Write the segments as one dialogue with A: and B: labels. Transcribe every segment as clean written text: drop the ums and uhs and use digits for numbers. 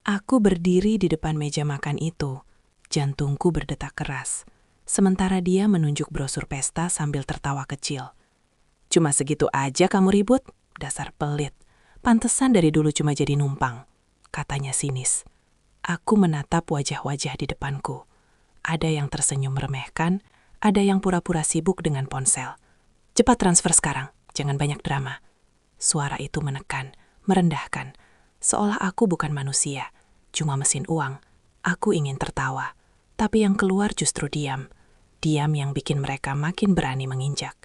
A: Aku berdiri di depan meja makan itu, jantungku berdetak keras. Sementara dia menunjuk brosur pesta sambil tertawa kecil. Cuma segitu aja kamu ribut? Dasar pelit. Pantesan dari dulu cuma jadi numpang, katanya sinis. Aku menatap wajah-wajah di depanku. Ada yang tersenyum meremehkan, ada yang pura-pura sibuk dengan ponsel. Cepat transfer sekarang, jangan banyak drama. Suara itu menekan, merendahkan, seolah aku bukan manusia, cuma mesin uang. Aku ingin tertawa, tapi yang keluar justru diam. Diam yang bikin mereka makin berani menginjak.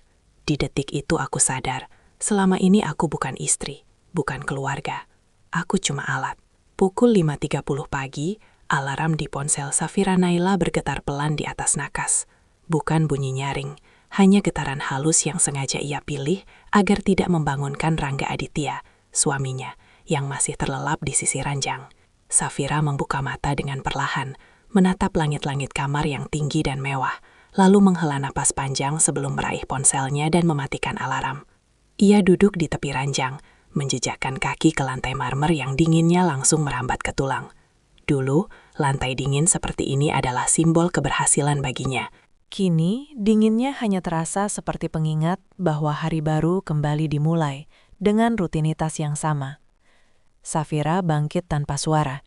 A: Di detik itu aku sadar, selama ini aku bukan istri, bukan keluarga. Aku cuma alat. Pukul 5.30 pagi, alarm di ponsel Safira Naila bergetar pelan di atas nakas. Bukan bunyi nyaring, hanya getaran halus yang sengaja ia pilih agar tidak membangunkan Rangga Aditya, suaminya, yang masih terlelap di sisi ranjang. Safira membuka mata dengan perlahan, menatap langit-langit kamar yang tinggi dan mewah, lalu menghela napas panjang sebelum meraih ponselnya dan mematikan alarm. Ia duduk di tepi ranjang, menjejakkan kaki ke lantai marmer yang dinginnya langsung merambat ke tulang. Dulu, lantai dingin seperti ini adalah simbol keberhasilan baginya. Kini, dinginnya hanya terasa seperti pengingat bahwa hari baru kembali dimulai dengan rutinitas yang sama. Safira bangkit tanpa suara.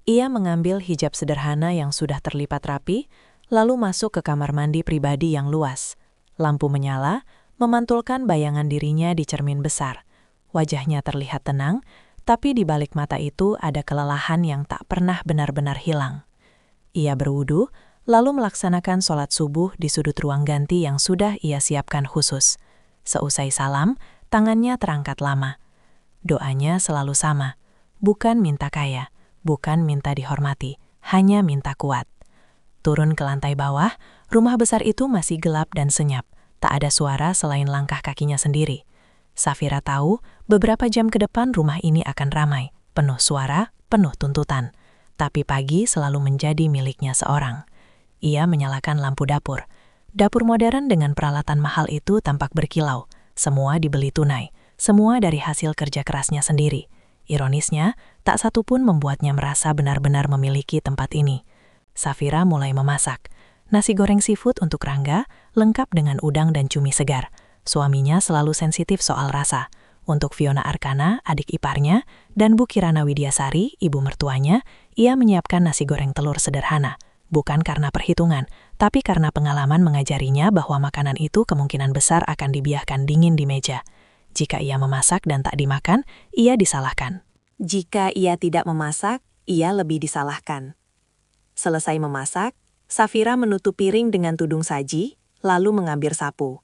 A: Ia mengambil hijab sederhana yang sudah terlipat rapi, lalu masuk ke kamar mandi pribadi yang luas. Lampu menyala, memantulkan bayangan dirinya di cermin besar. Wajahnya terlihat tenang, tapi di balik mata itu ada kelelahan yang tak pernah benar-benar hilang. Ia berwudu, lalu melaksanakan sholat subuh di sudut ruang ganti yang sudah ia siapkan khusus. Seusai salam, tangannya terangkat lama. Doanya selalu sama, bukan minta kaya, bukan minta dihormati, hanya minta kuat. Turun ke lantai bawah, rumah besar itu masih gelap dan senyap. Tak ada suara selain langkah kakinya sendiri. Safira tahu beberapa jam ke depan rumah ini akan ramai, penuh suara, penuh tuntutan. Tapi pagi selalu menjadi miliknya seorang. Ia menyalakan lampu dapur. Dapur modern dengan peralatan mahal itu tampak berkilau. Semua dibeli tunai. Semua dari hasil kerja kerasnya sendiri. Ironisnya, tak satu pun membuatnya merasa benar-benar memiliki tempat ini. Safira mulai memasak. Nasi goreng seafood untuk Rangga, lengkap dengan udang dan cumi segar. Suaminya selalu sensitif soal rasa. Untuk Fiona Arkana, adik iparnya, dan Bu Kirana Widyasari, ibu mertuanya, ia menyiapkan nasi goreng telur sederhana. Bukan karena perhitungan, tapi karena pengalaman mengajarinya bahwa makanan itu kemungkinan besar akan dibiarkan dingin di meja. Jika ia memasak dan tak dimakan, ia disalahkan. Jika ia tidak memasak, ia lebih disalahkan. Selesai memasak, Safira menutup piring dengan tudung saji, lalu mengambil sapu.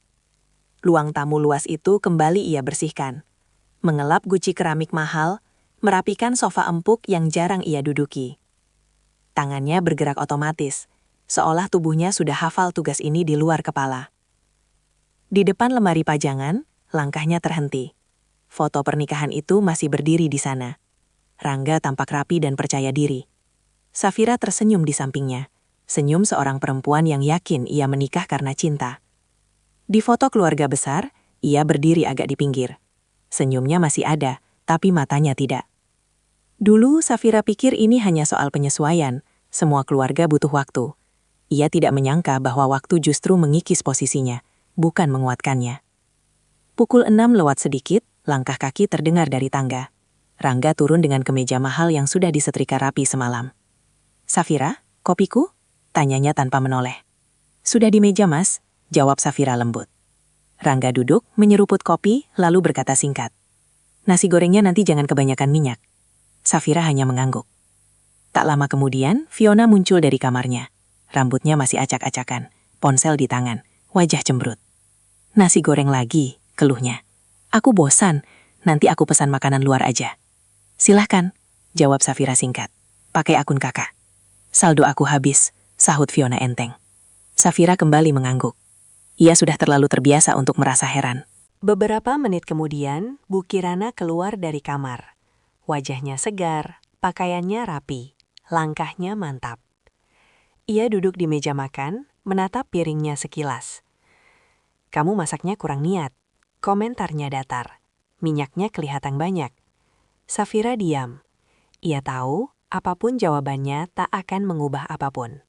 A: Ruang tamu luas itu kembali ia bersihkan. Mengelap guci keramik mahal, merapikan sofa empuk yang jarang ia duduki. Tangannya bergerak otomatis, seolah tubuhnya sudah hafal tugas ini di luar kepala. Di depan lemari pajangan, langkahnya terhenti. Foto pernikahan itu masih berdiri di sana. Rangga tampak rapi dan percaya diri. Safira tersenyum di sampingnya. Senyum seorang perempuan yang yakin ia menikah karena cinta. Di foto keluarga besar, ia berdiri agak di pinggir. Senyumnya masih ada, tapi matanya tidak. Dulu Safira pikir ini hanya soal penyesuaian. Semua keluarga butuh waktu. Ia tidak menyangka bahwa waktu justru mengikis posisinya, bukan menguatkannya. Pukul 6 lewat sedikit, langkah kaki terdengar dari tangga. Rangga turun dengan kemeja mahal yang sudah disetrika rapi semalam. "Safira, kopiku?" tanyanya tanpa menoleh. "Sudah di meja, Mas," jawab Safira lembut. Rangga duduk, menyeruput kopi, lalu berkata singkat. "Nasi gorengnya nanti jangan kebanyakan minyak." Safira hanya mengangguk. Tak lama kemudian, Fiona muncul dari kamarnya. Rambutnya masih acak-acakan, ponsel di tangan, wajah cemberut. "Nasi goreng lagi," keluhnya. "Aku bosan, nanti aku pesan makanan luar aja." "Silahkan," jawab Safira singkat. "Pakai akun kakak." "Saldo aku habis," sahut Fiona enteng. Safira kembali mengangguk. Ia sudah terlalu terbiasa untuk merasa heran. Beberapa menit kemudian, Bu Kirana keluar dari kamar. Wajahnya segar, pakaiannya rapi, langkahnya mantap. Ia duduk di meja makan, menatap piringnya sekilas. "Kamu masaknya kurang niat," komentarnya datar. "Minyaknya kelihatan banyak." Safira diam. Ia tahu Apapun jawabannya tak akan mengubah apapun.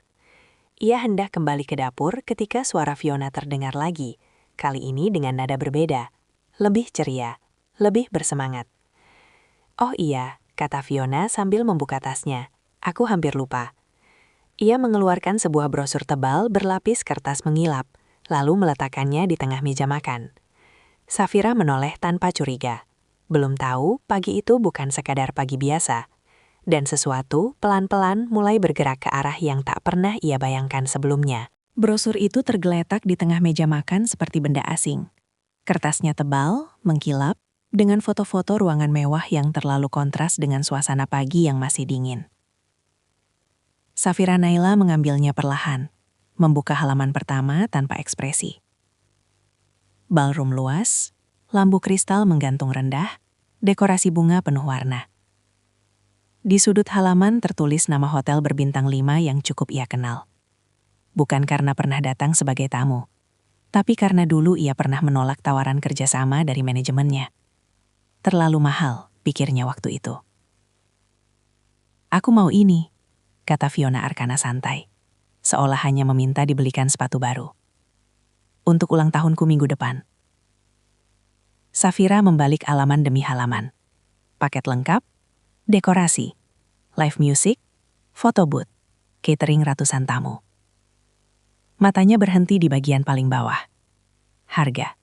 A: Ia hendak kembali ke dapur ketika suara Fiona terdengar lagi, kali ini dengan nada berbeda, lebih ceria, lebih bersemangat. "Oh iya," kata Fiona sambil membuka tasnya. "Aku hampir lupa." Ia mengeluarkan sebuah brosur tebal berlapis kertas mengilap, lalu meletakkannya di tengah meja makan. Safira menoleh tanpa curiga. Belum tahu pagi itu bukan sekadar pagi biasa. Dan sesuatu pelan-pelan mulai bergerak ke arah yang tak pernah ia bayangkan sebelumnya. Brosur itu tergeletak di tengah meja makan seperti benda asing. Kertasnya tebal, mengkilap, dengan foto-foto ruangan mewah yang terlalu kontras dengan suasana pagi yang masih dingin. Safira Naila mengambilnya perlahan, membuka halaman pertama tanpa ekspresi. Ballroom luas, lampu kristal menggantung rendah, dekorasi bunga penuh warna. Di sudut halaman tertulis nama hotel berbintang 5 yang cukup ia kenal. Bukan karena pernah datang sebagai tamu, tapi karena dulu ia pernah menolak tawaran kerjasama dari manajemennya. Terlalu mahal, pikirnya waktu itu. "Aku mau ini," kata Fiona Arkana santai, seolah hanya meminta dibelikan sepatu baru. "Untuk ulang tahunku minggu depan." Safira membalik halaman demi halaman. Paket lengkap, dekorasi, live music, foto booth, catering ratusan tamu. Matanya berhenti di bagian paling bawah. Harga.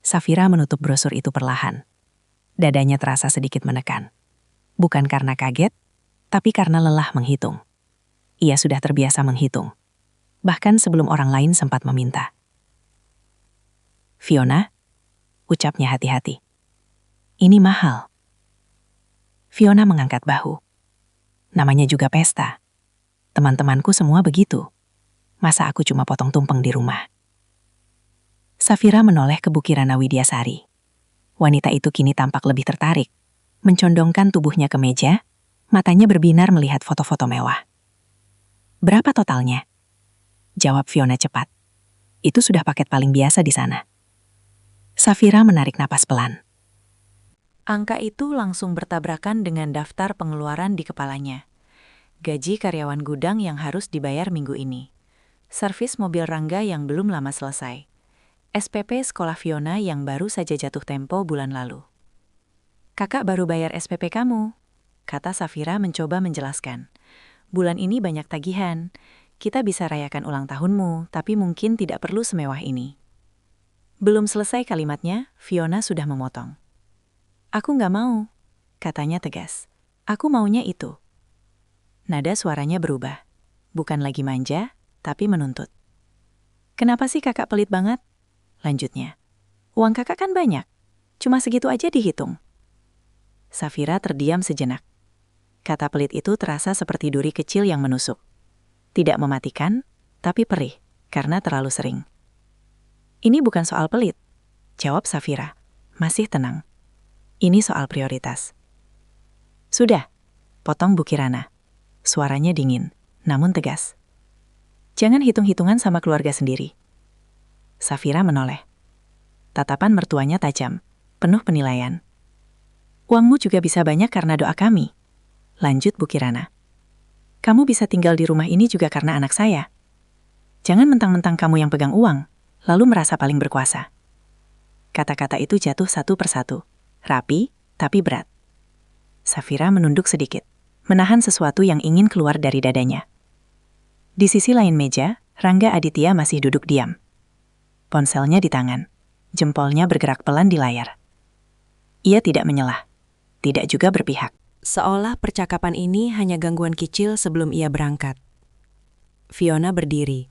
A: Safira menutup brosur itu perlahan. Dadanya terasa sedikit menekan. Bukan karena kaget, tapi karena lelah menghitung. Ia sudah terbiasa menghitung, bahkan sebelum orang lain sempat meminta. "Fiona," ucapnya hati-hati. "Ini mahal." Fiona mengangkat bahu. "Namanya juga pesta. Teman-temanku semua begitu. Masa aku cuma potong tumpeng di rumah?" Safira menoleh ke Bukirana Widyasari. Wanita itu kini tampak lebih tertarik, mencondongkan tubuhnya ke meja, matanya berbinar melihat foto-foto mewah. "Berapa totalnya?" jawab Fiona cepat. "Itu sudah paket paling biasa di sana." Safira menarik napas pelan. Angka itu langsung bertabrakan dengan daftar pengeluaran di kepalanya. Gaji karyawan gudang yang harus dibayar minggu ini. Servis mobil Rangga yang belum lama selesai. SPP sekolah Fiona yang baru saja jatuh tempo bulan lalu. "Kakak baru bayar SPP kamu," kata Safira mencoba menjelaskan. "Bulan ini banyak tagihan. Kita bisa rayakan ulang tahunmu, tapi mungkin tidak perlu semewah ini." Belum selesai kalimatnya, Fiona sudah memotong. "Aku nggak mau," katanya tegas. "Aku maunya itu." Nada suaranya berubah. Bukan lagi manja, tapi menuntut. "Kenapa sih kakak pelit banget?" lanjutnya. "Uang kakak kan banyak. Cuma segitu aja dihitung." Safira terdiam sejenak. Kata pelit itu terasa seperti duri kecil yang menusuk. Tidak mematikan, tapi perih, karena terlalu sering. "Ini bukan soal pelit," jawab Safira, masih tenang. "Ini soal prioritas." "Sudah," potong Bukirana. Suaranya dingin, namun tegas. "Jangan hitung-hitungan sama keluarga sendiri." Safira menoleh. Tatapan mertuanya tajam, penuh penilaian. "Uangmu juga bisa banyak karena doa kami," lanjut Bukirana. "Kamu bisa tinggal di rumah ini juga karena anak saya. Jangan mentang-mentang kamu yang pegang uang, lalu merasa paling berkuasa." Kata-kata itu jatuh satu persatu, rapi, tapi berat. Safira menunduk sedikit, menahan sesuatu yang ingin keluar dari dadanya. Di sisi lain meja, Rangga Aditya masih duduk diam. Ponselnya di tangan, jempolnya bergerak pelan di layar. Ia tidak menyelah, tidak juga berpihak. Seolah percakapan ini hanya gangguan kecil sebelum ia berangkat. Fiona berdiri.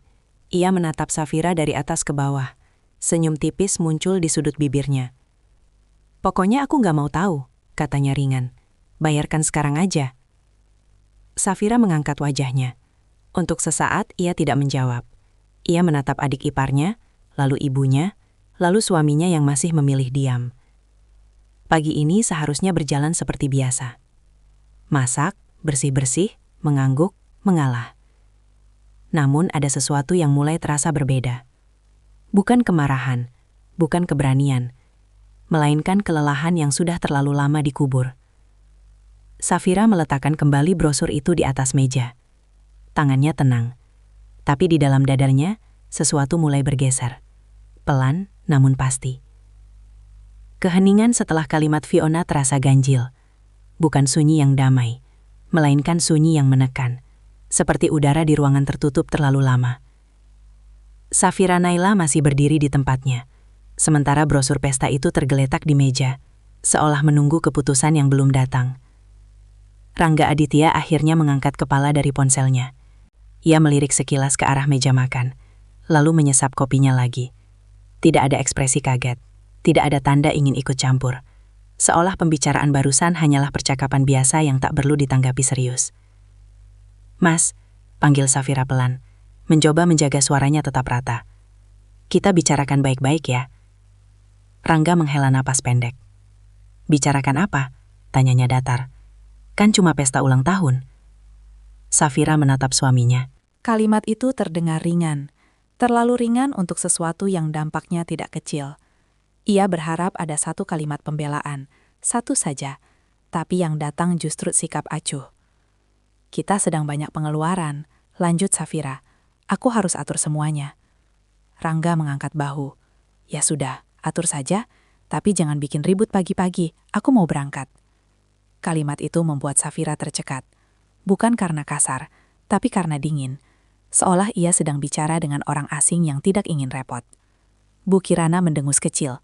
A: Ia menatap Safira dari atas ke bawah. Senyum tipis muncul di sudut bibirnya. "Pokoknya aku nggak mau tahu," katanya ringan. "Bayarkan sekarang aja." Safira mengangkat wajahnya. Untuk sesaat ia tidak menjawab. Ia menatap adik iparnya, lalu ibunya, lalu suaminya yang masih memilih diam. Pagi ini seharusnya berjalan seperti biasa. Masak, bersih-bersih, mengangguk, mengalah. Namun ada sesuatu yang mulai terasa berbeda. Bukan kemarahan, bukan keberanian, melainkan kelelahan yang sudah terlalu lama dikubur. Safira meletakkan kembali brosur itu di atas meja. Tangannya tenang. Tapi di dalam dadanya, sesuatu mulai bergeser. Pelan, namun pasti. Keheningan setelah kalimat Fiona terasa ganjil. Bukan sunyi yang damai, melainkan sunyi yang menekan. Seperti udara di ruangan tertutup terlalu lama. Safira Naila masih berdiri di tempatnya. Sementara brosur pesta itu tergeletak di meja, seolah menunggu keputusan yang belum datang. Rangga Aditya akhirnya mengangkat kepala dari ponselnya. Ia melirik sekilas ke arah meja makan, lalu menyesap kopinya lagi. Tidak ada ekspresi kaget, tidak ada tanda ingin ikut campur. Seolah pembicaraan barusan hanyalah percakapan biasa yang tak perlu ditanggapi serius. "Mas," panggil Safira pelan, mencoba menjaga suaranya tetap rata. "Kita bicarakan baik-baik ya." Rangga menghela napas pendek. "Bicarakan apa?" tanyanya datar. "Kan cuma pesta ulang tahun." Safira menatap suaminya.
B: Kalimat itu terdengar ringan, terlalu ringan untuk sesuatu yang dampaknya tidak kecil. Ia berharap ada satu kalimat pembelaan, satu saja, tapi yang datang justru sikap acuh. "Kita sedang banyak pengeluaran," lanjut Safira. "Aku harus atur semuanya." Rangga mengangkat bahu. "Ya sudah, atur saja, tapi jangan bikin ribut pagi-pagi, aku mau berangkat." Kalimat itu membuat Safira tercekat. Bukan karena kasar, tapi karena dingin. Seolah ia sedang bicara dengan orang asing yang tidak ingin repot. Bu Kirana mendengus kecil.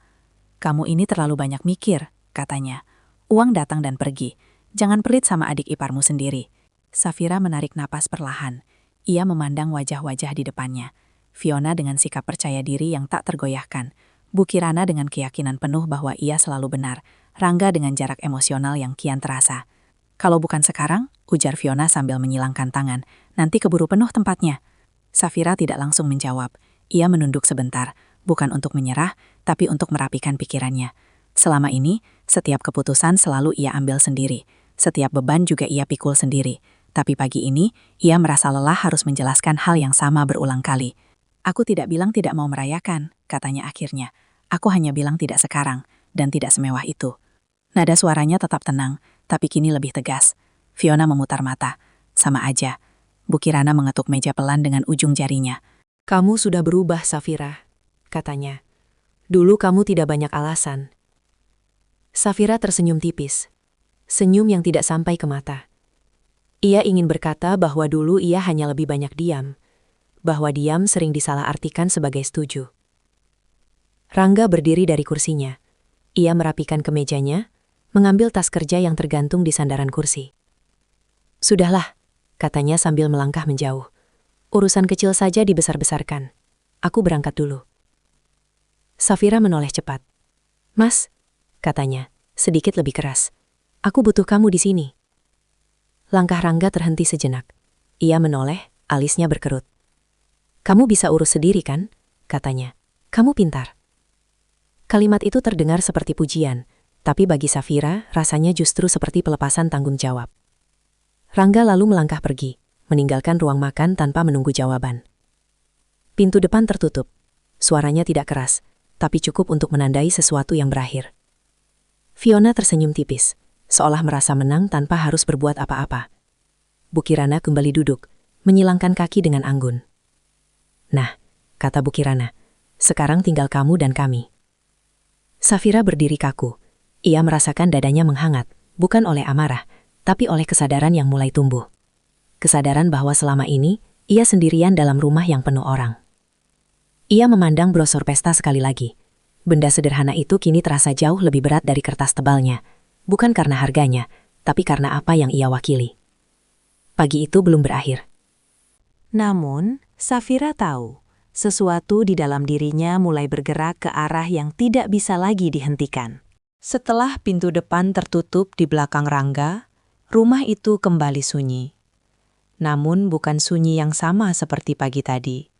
B: "Kamu ini terlalu banyak mikir," katanya. "Uang datang dan pergi. Jangan pelit sama adik iparmu sendiri." Safira menarik napas perlahan. Ia memandang wajah-wajah di depannya. Fiona dengan sikap percaya diri yang tak tergoyahkan. Bu Kirana dengan keyakinan penuh bahwa ia selalu benar. Rangga dengan jarak emosional yang kian terasa. "Kalau bukan sekarang," ujar Fiona sambil menyilangkan tangan, "nanti keburu penuh tempatnya." Safira tidak langsung menjawab. Ia menunduk sebentar, bukan untuk menyerah, tapi untuk merapikan pikirannya. Selama ini, setiap keputusan selalu ia ambil sendiri. Setiap beban juga ia pikul sendiri. Tapi pagi ini, ia merasa lelah harus menjelaskan hal yang sama berulang kali. "Aku tidak bilang tidak mau merayakan," katanya akhirnya. "Aku hanya bilang tidak sekarang, dan tidak semewah itu." Nada suaranya tetap tenang, tapi kini lebih tegas. Fiona memutar mata. Sama aja. Bu Kirana mengetuk meja pelan dengan ujung jarinya.
A: "Kamu sudah berubah, Safira," katanya. "Dulu kamu tidak banyak alasan." Safira tersenyum tipis. Senyum yang tidak sampai ke mata. Ia ingin berkata bahwa dulu ia hanya lebih banyak diam. Bahwa diam sering disalahartikan sebagai setuju. Rangga berdiri dari kursinya. Ia merapikan kemejanya, mengambil tas kerja yang tergantung di sandaran kursi. "Sudahlah," katanya sambil melangkah menjauh. "Urusan kecil saja dibesar-besarkan. Aku berangkat dulu." Safira menoleh cepat. "Mas," katanya, sedikit lebih keras. "Aku butuh kamu di sini." Langkah Rangga terhenti sejenak. Ia menoleh, alisnya berkerut. "Kamu bisa urus sendiri kan?" katanya. "Kamu pintar." Kalimat itu terdengar seperti pujian, tapi bagi Safira, rasanya justru seperti pelepasan tanggung jawab. Rangga lalu melangkah pergi, meninggalkan ruang makan tanpa menunggu jawaban. Pintu depan tertutup. Suaranya tidak keras, tapi cukup untuk menandai sesuatu yang berakhir. Fiona tersenyum tipis, seolah merasa menang tanpa harus berbuat apa-apa. Bu Kirana kembali duduk, menyilangkan kaki dengan anggun. "Nah," kata Bu Kirana, "sekarang tinggal kamu dan kami." Safira berdiri kaku. Ia merasakan dadanya menghangat, bukan oleh amarah, tapi oleh kesadaran yang mulai tumbuh. Kesadaran bahwa selama ini, ia sendirian dalam rumah yang penuh orang. Ia memandang brosur pesta sekali lagi. Benda sederhana itu kini terasa jauh lebih berat dari kertas tebalnya, bukan karena harganya, tapi karena apa yang ia wakili. Pagi itu belum berakhir.
B: Namun, Safira tahu, sesuatu di dalam dirinya mulai bergerak ke arah yang tidak bisa lagi dihentikan. Setelah pintu depan tertutup di belakang Rangga, rumah itu kembali sunyi. Namun bukan sunyi yang sama seperti pagi tadi.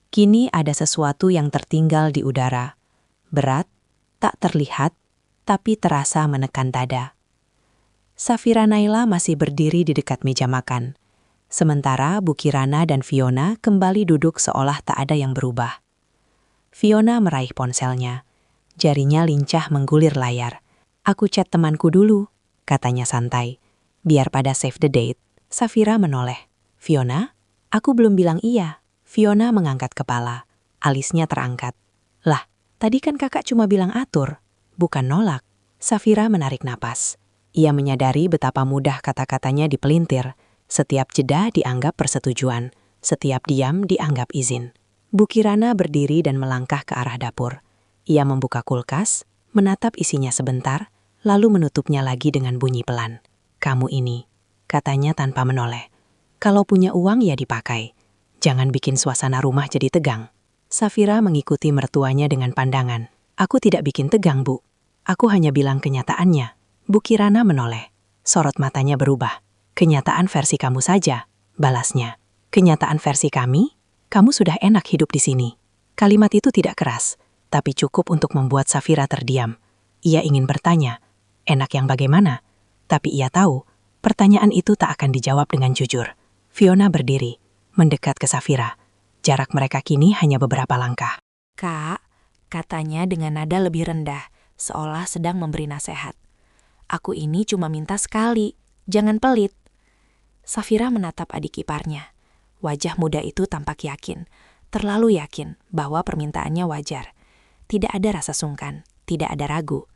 B: Kini ada sesuatu yang tertinggal di udara. Berat, tak terlihat, tapi terasa menekan dada. Safira Naila masih berdiri di dekat meja makan. Sementara Bu Kirana dan Fiona kembali duduk seolah tak ada yang berubah. Fiona meraih ponselnya. Jarinya lincah menggulir layar. "Aku chat temanku dulu," katanya santai.
A: Biar pada save the date, Safira menoleh. Fiona? Aku belum bilang iya. Fiona mengangkat kepala. Alisnya terangkat. Lah, tadi kan kakak cuma bilang atur, bukan nolak. Safira menarik napas. Ia menyadari betapa mudah kata-katanya dipelintir. Setiap jeda dianggap persetujuan. Setiap diam dianggap izin. Bu Kirana berdiri dan melangkah ke arah dapur. Ia membuka kulkas, menatap isinya sebentar, lalu menutupnya lagi dengan bunyi pelan. Kamu ini, katanya tanpa menoleh. Kalau punya uang ya dipakai. Jangan bikin suasana rumah jadi tegang. Safira mengikuti mertuanya dengan pandangan. Aku tidak bikin tegang, Bu. Aku hanya bilang kenyataannya. Bu Kirana menoleh. Sorot matanya berubah. Kenyataan versi kamu saja, balasnya. Kenyataan versi kami? Kamu sudah enak hidup di sini. Kalimat itu tidak keras, tapi cukup untuk membuat Safira terdiam. Ia ingin bertanya, enak yang bagaimana? Tapi ia tahu, pertanyaan itu tak akan dijawab dengan jujur. Fiona berdiri, mendekat ke Safira. Jarak mereka kini hanya beberapa langkah.
B: Kak, katanya dengan nada lebih rendah, seolah sedang memberi nasihat. Aku ini cuma minta sekali, jangan pelit. Safira menatap adik iparnya. Wajah muda itu tampak yakin, terlalu yakin bahwa permintaannya wajar. Tidak ada rasa sungkan, tidak ada ragu.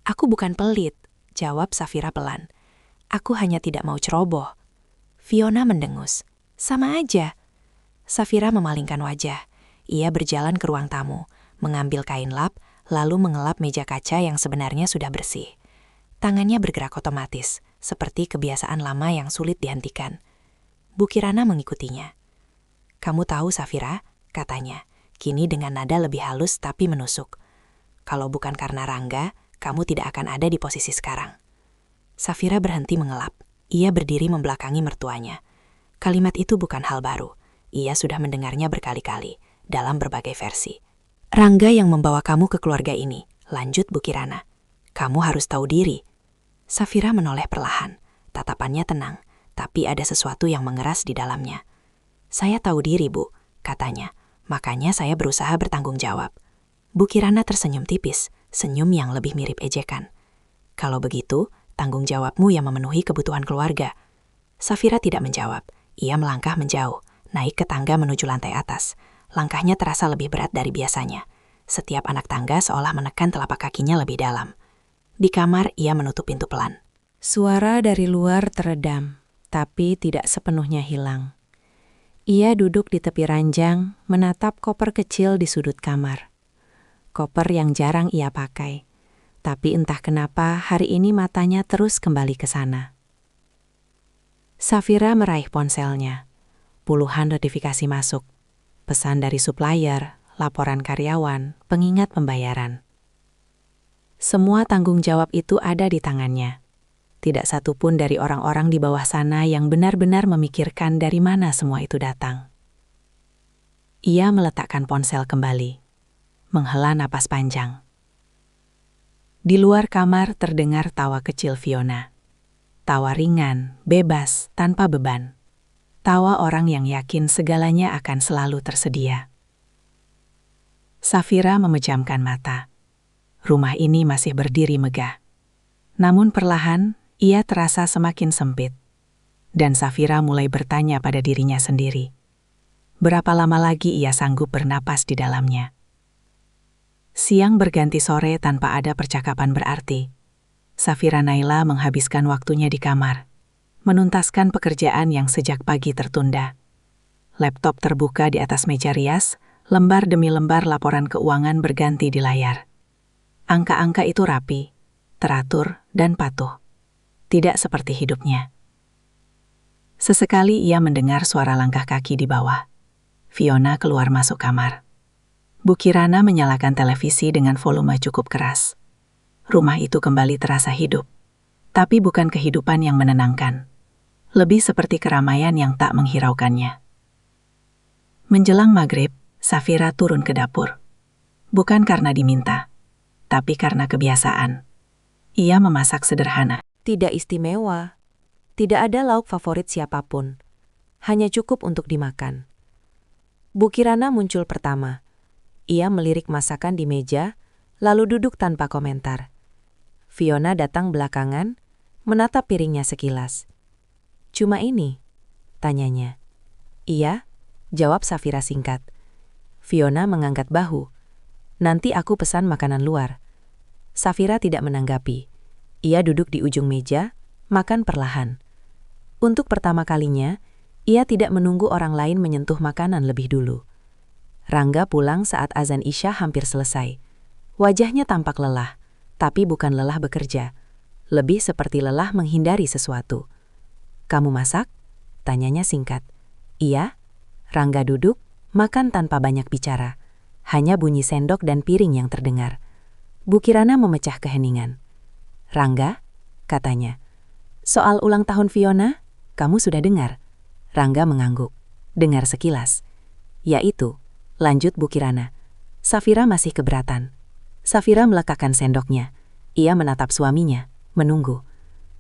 B: Aku bukan pelit, jawab Safira pelan. Aku hanya tidak mau ceroboh. Fiona mendengus. Sama aja. Safira memalingkan wajah. Ia berjalan ke ruang tamu, mengambil kain lap, lalu mengelap meja kaca yang sebenarnya sudah bersih. Tangannya bergerak otomatis, seperti kebiasaan lama yang sulit dihentikan. Bu Kirana mengikutinya. Kamu tahu, Safira, katanya, kini dengan nada lebih halus tapi menusuk. Kalau bukan karena Rangga, kamu tidak akan ada di posisi sekarang. Safira berhenti mengelap. Ia berdiri membelakangi mertuanya. Kalimat itu bukan hal baru. Ia sudah mendengarnya berkali-kali, dalam berbagai versi. Rangga yang membawa kamu ke keluarga ini, lanjut Bu Kirana. Kamu harus tahu diri. Safira menoleh perlahan. Tatapannya tenang, tapi ada sesuatu yang mengeras di dalamnya. Saya tahu diri, Bu, katanya. Makanya saya berusaha bertanggung jawab. Bu Kirana tersenyum tipis, senyum yang lebih mirip ejekan. Kalau begitu, tanggung jawabmu yang memenuhi kebutuhan keluarga. Safira tidak menjawab. Ia melangkah menjauh, naik ke tangga menuju lantai atas. Langkahnya terasa lebih berat dari biasanya. Setiap anak tangga seolah menekan telapak kakinya lebih dalam. Di kamar, ia menutup pintu pelan. Suara dari luar teredam, tapi tidak sepenuhnya hilang. Ia duduk di tepi ranjang, menatap koper kecil di sudut kamar. Koper yang jarang ia pakai. Tapi entah kenapa hari ini matanya terus kembali ke sana. Safira meraih ponselnya. Puluhan notifikasi masuk. Pesan dari supplier, laporan karyawan, pengingat pembayaran. Semua tanggung jawab itu ada di tangannya. Tidak satu pun dari orang-orang di bawah sana yang benar-benar memikirkan dari mana semua itu datang. Ia meletakkan ponsel kembali. Menghela napas panjang. Di luar kamar terdengar tawa kecil Fiona. Tawa ringan, bebas, tanpa beban. Tawa orang yang yakin segalanya akan selalu tersedia. Safira memejamkan mata. Rumah ini masih berdiri megah. Namun perlahan, ia terasa semakin sempit. Dan Safira mulai bertanya pada dirinya sendiri. Berapa lama lagi ia sanggup bernapas di dalamnya? Siang berganti sore tanpa ada percakapan berarti. Safira Naila menghabiskan waktunya di kamar, menuntaskan pekerjaan yang sejak pagi tertunda. Laptop terbuka di atas meja rias, lembar demi lembar laporan keuangan berganti di layar. Angka-angka itu rapi, teratur, dan patuh. Tidak seperti hidupnya. Sesekali ia mendengar suara langkah kaki di bawah. Fiona keluar masuk kamar. Bu Kirana menyalakan televisi dengan volume cukup keras. Rumah itu kembali terasa hidup. Tapi bukan kehidupan yang menenangkan. Lebih seperti keramaian yang tak menghiraukannya. Menjelang maghrib, Safira turun ke dapur. Bukan karena diminta, tapi karena kebiasaan. Ia memasak sederhana. Tidak istimewa. Tidak ada lauk favorit siapapun. Hanya cukup untuk dimakan. Bu Kirana muncul pertama. Ia melirik masakan di meja, lalu duduk tanpa komentar. Fiona datang belakangan,
A: menatap piringnya sekilas. "Cuma ini?" tanyanya. "Iya," jawab Safira singkat. Fiona mengangkat bahu. "Nanti aku pesan makanan luar." Safira tidak menanggapi. Ia duduk di ujung meja, makan perlahan. Untuk pertama kalinya, ia tidak menunggu orang lain menyentuh makanan lebih dulu. Rangga pulang saat azan Isya hampir selesai. Wajahnya tampak lelah, tapi bukan lelah bekerja. Lebih seperti lelah menghindari sesuatu. "Kamu masak?" tanyanya singkat. "Iya." Rangga duduk, makan tanpa banyak bicara. Hanya bunyi sendok dan piring yang terdengar. Bu Kirana memecah keheningan. "Rangga," katanya. "Soal ulang tahun Fiona, kamu sudah dengar?" Rangga mengangguk. "Dengar sekilas." "Yaitu," lanjut Bu Kirana. Safira masih keberatan. Safira meletakkan sendoknya. Ia menatap suaminya, menunggu.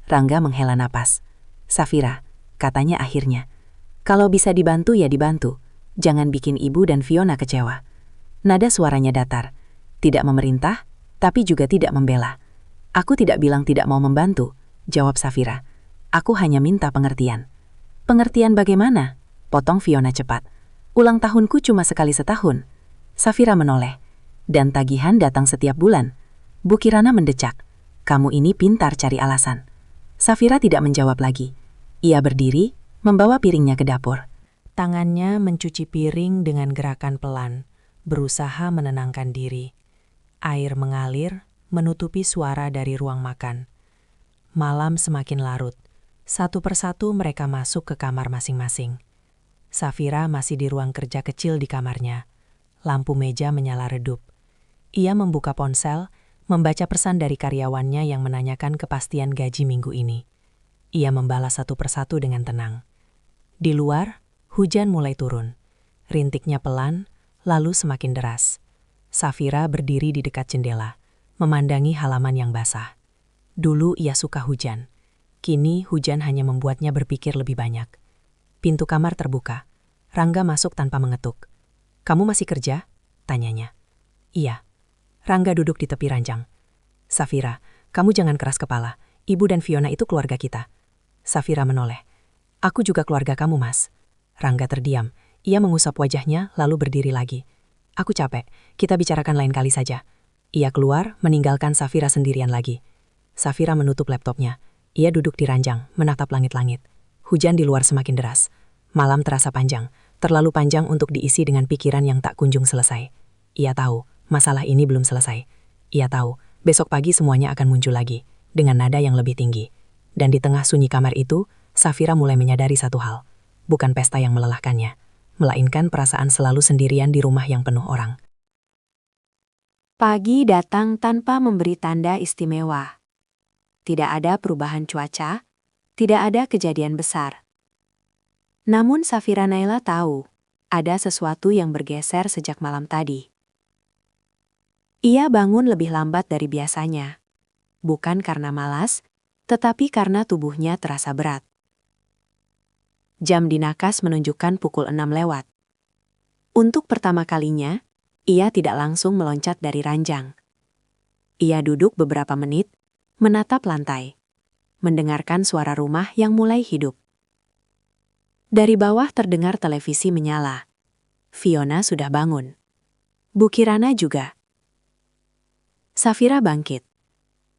A: Rangga menghela napas. "Safira," katanya akhirnya. "Kalau bisa dibantu ya dibantu. Jangan bikin ibu dan Fiona kecewa." Nada suaranya datar. Tidak memerintah, tapi juga tidak membela. "Aku tidak bilang tidak mau membantu," jawab Safira. "Aku hanya minta pengertian." "Pengertian bagaimana?" potong Fiona cepat. "Ulang tahunku cuma sekali setahun." Safira menoleh. "Dan tagihan datang setiap bulan." Bu Kirana mendecak. "Kamu ini pintar cari alasan." Safira tidak menjawab lagi. Ia berdiri, membawa piringnya ke dapur. Tangannya mencuci piring dengan gerakan pelan, berusaha menenangkan diri. Air mengalir, menutupi suara dari ruang makan. Malam semakin larut. Satu persatu mereka masuk ke kamar masing-masing. Safira masih di ruang kerja kecil di kamarnya. Lampu meja menyala redup. Ia membuka ponsel, membaca pesan dari karyawannya yang menanyakan kepastian gaji minggu ini. Ia membalas satu persatu dengan tenang. Di luar, hujan mulai turun. Rintiknya pelan, lalu semakin deras. Safira berdiri di dekat jendela, memandangi halaman yang basah. Dulu ia suka hujan. Kini hujan hanya membuatnya berpikir lebih banyak. Pintu kamar terbuka. Rangga masuk tanpa mengetuk. "Kamu masih kerja?" tanyanya. "Iya." Rangga duduk di tepi ranjang. "Safira, kamu jangan keras kepala. Ibu dan Fiona itu keluarga kita." Safira menoleh. "Aku juga keluarga kamu, Mas." Rangga terdiam. Ia mengusap wajahnya lalu berdiri lagi. "Aku capek, kita bicarakan lain kali saja." Ia keluar, meninggalkan Safira sendirian lagi. Safira menutup laptopnya. Ia duduk di ranjang, menatap langit-langit. Hujan di luar semakin deras. Malam terasa panjang, terlalu panjang untuk diisi dengan pikiran yang tak kunjung selesai. Ia tahu, masalah ini belum selesai. Ia tahu, besok pagi semuanya akan muncul lagi, dengan nada yang lebih tinggi. Dan di tengah sunyi kamar itu, Safira mulai menyadari satu hal. Bukan pesta yang melelahkannya, melainkan perasaan selalu sendirian di rumah yang penuh orang.
B: Pagi datang tanpa memberi tanda istimewa. Tidak ada perubahan cuaca, tidak ada kejadian besar. Namun Safira Naila tahu, ada sesuatu yang bergeser sejak malam tadi. Ia bangun lebih lambat dari biasanya. Bukan karena malas, tetapi karena tubuhnya terasa berat. Jam di nakas menunjukkan pukul 6 lewat. Untuk pertama kalinya, ia tidak langsung meloncat dari ranjang. Ia duduk beberapa menit, menatap lantai, mendengarkan suara rumah yang mulai hidup. Dari bawah terdengar televisi menyala. Fiona sudah bangun. Bu Kirana juga. Safira bangkit,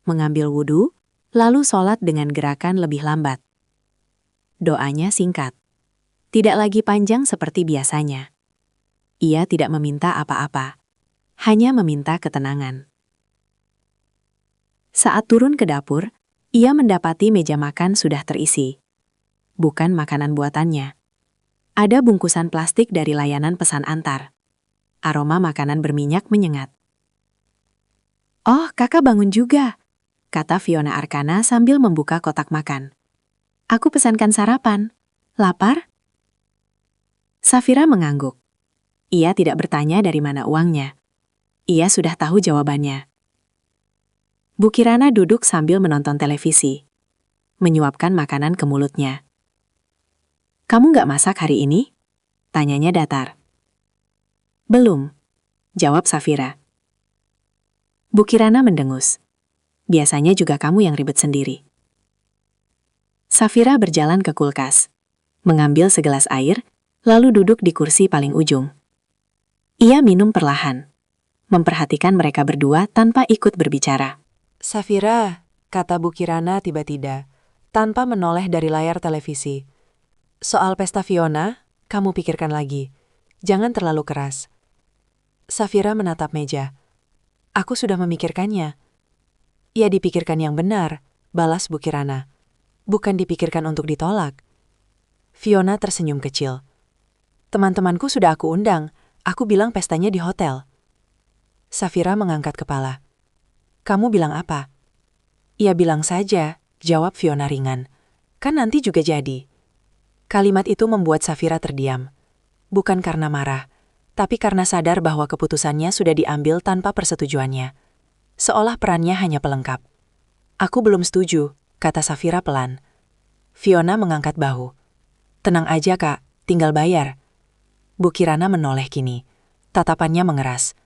B: mengambil wudhu, lalu sholat dengan gerakan lebih lambat. Doanya singkat, tidak lagi panjang seperti biasanya. Ia tidak meminta apa-apa, hanya meminta ketenangan. Saat turun ke dapur, ia mendapati meja makan sudah terisi. Bukan makanan buatannya. Ada bungkusan plastik dari layanan pesan antar. Aroma makanan berminyak menyengat. "Oh, kakak bangun juga," kata Fiona Arkana sambil membuka kotak makan. "Aku pesankan sarapan. Lapar?" Safira mengangguk. Ia tidak bertanya dari mana uangnya. Ia sudah tahu jawabannya. Bu Kirana duduk sambil menonton televisi, menyuapkan makanan ke mulutnya. "Kamu nggak masak hari ini?" tanyanya datar. "Belum," jawab Safira. Bu Kirana mendengus. "Biasanya juga kamu yang ribet sendiri."
A: Safira berjalan ke kulkas, mengambil segelas air, lalu duduk di kursi paling ujung. Ia minum perlahan, memperhatikan mereka berdua tanpa ikut berbicara.
C: Safira, kata Bu Kirana tiba-tiba, tanpa menoleh dari layar televisi. Soal pesta Fiona, kamu pikirkan lagi. Jangan terlalu keras. Safira menatap meja. Aku sudah memikirkannya. Ya dipikirkan yang benar, balas Bu Kirana. Bukan dipikirkan untuk ditolak. Fiona tersenyum kecil. Teman-temanku sudah aku undang, aku bilang pestanya di hotel. Safira mengangkat kepala. Kamu bilang apa? Ya bilang saja, jawab Fiona ringan. Kan nanti juga jadi. Kalimat itu membuat Safira terdiam. Bukan karena marah, tapi karena sadar bahwa keputusannya sudah diambil tanpa persetujuannya. Seolah perannya hanya pelengkap. Aku belum setuju, kata Safira pelan. Fiona mengangkat bahu. Tenang aja kak, tinggal bayar. Bu Kirana menoleh kini. Tatapannya mengeras.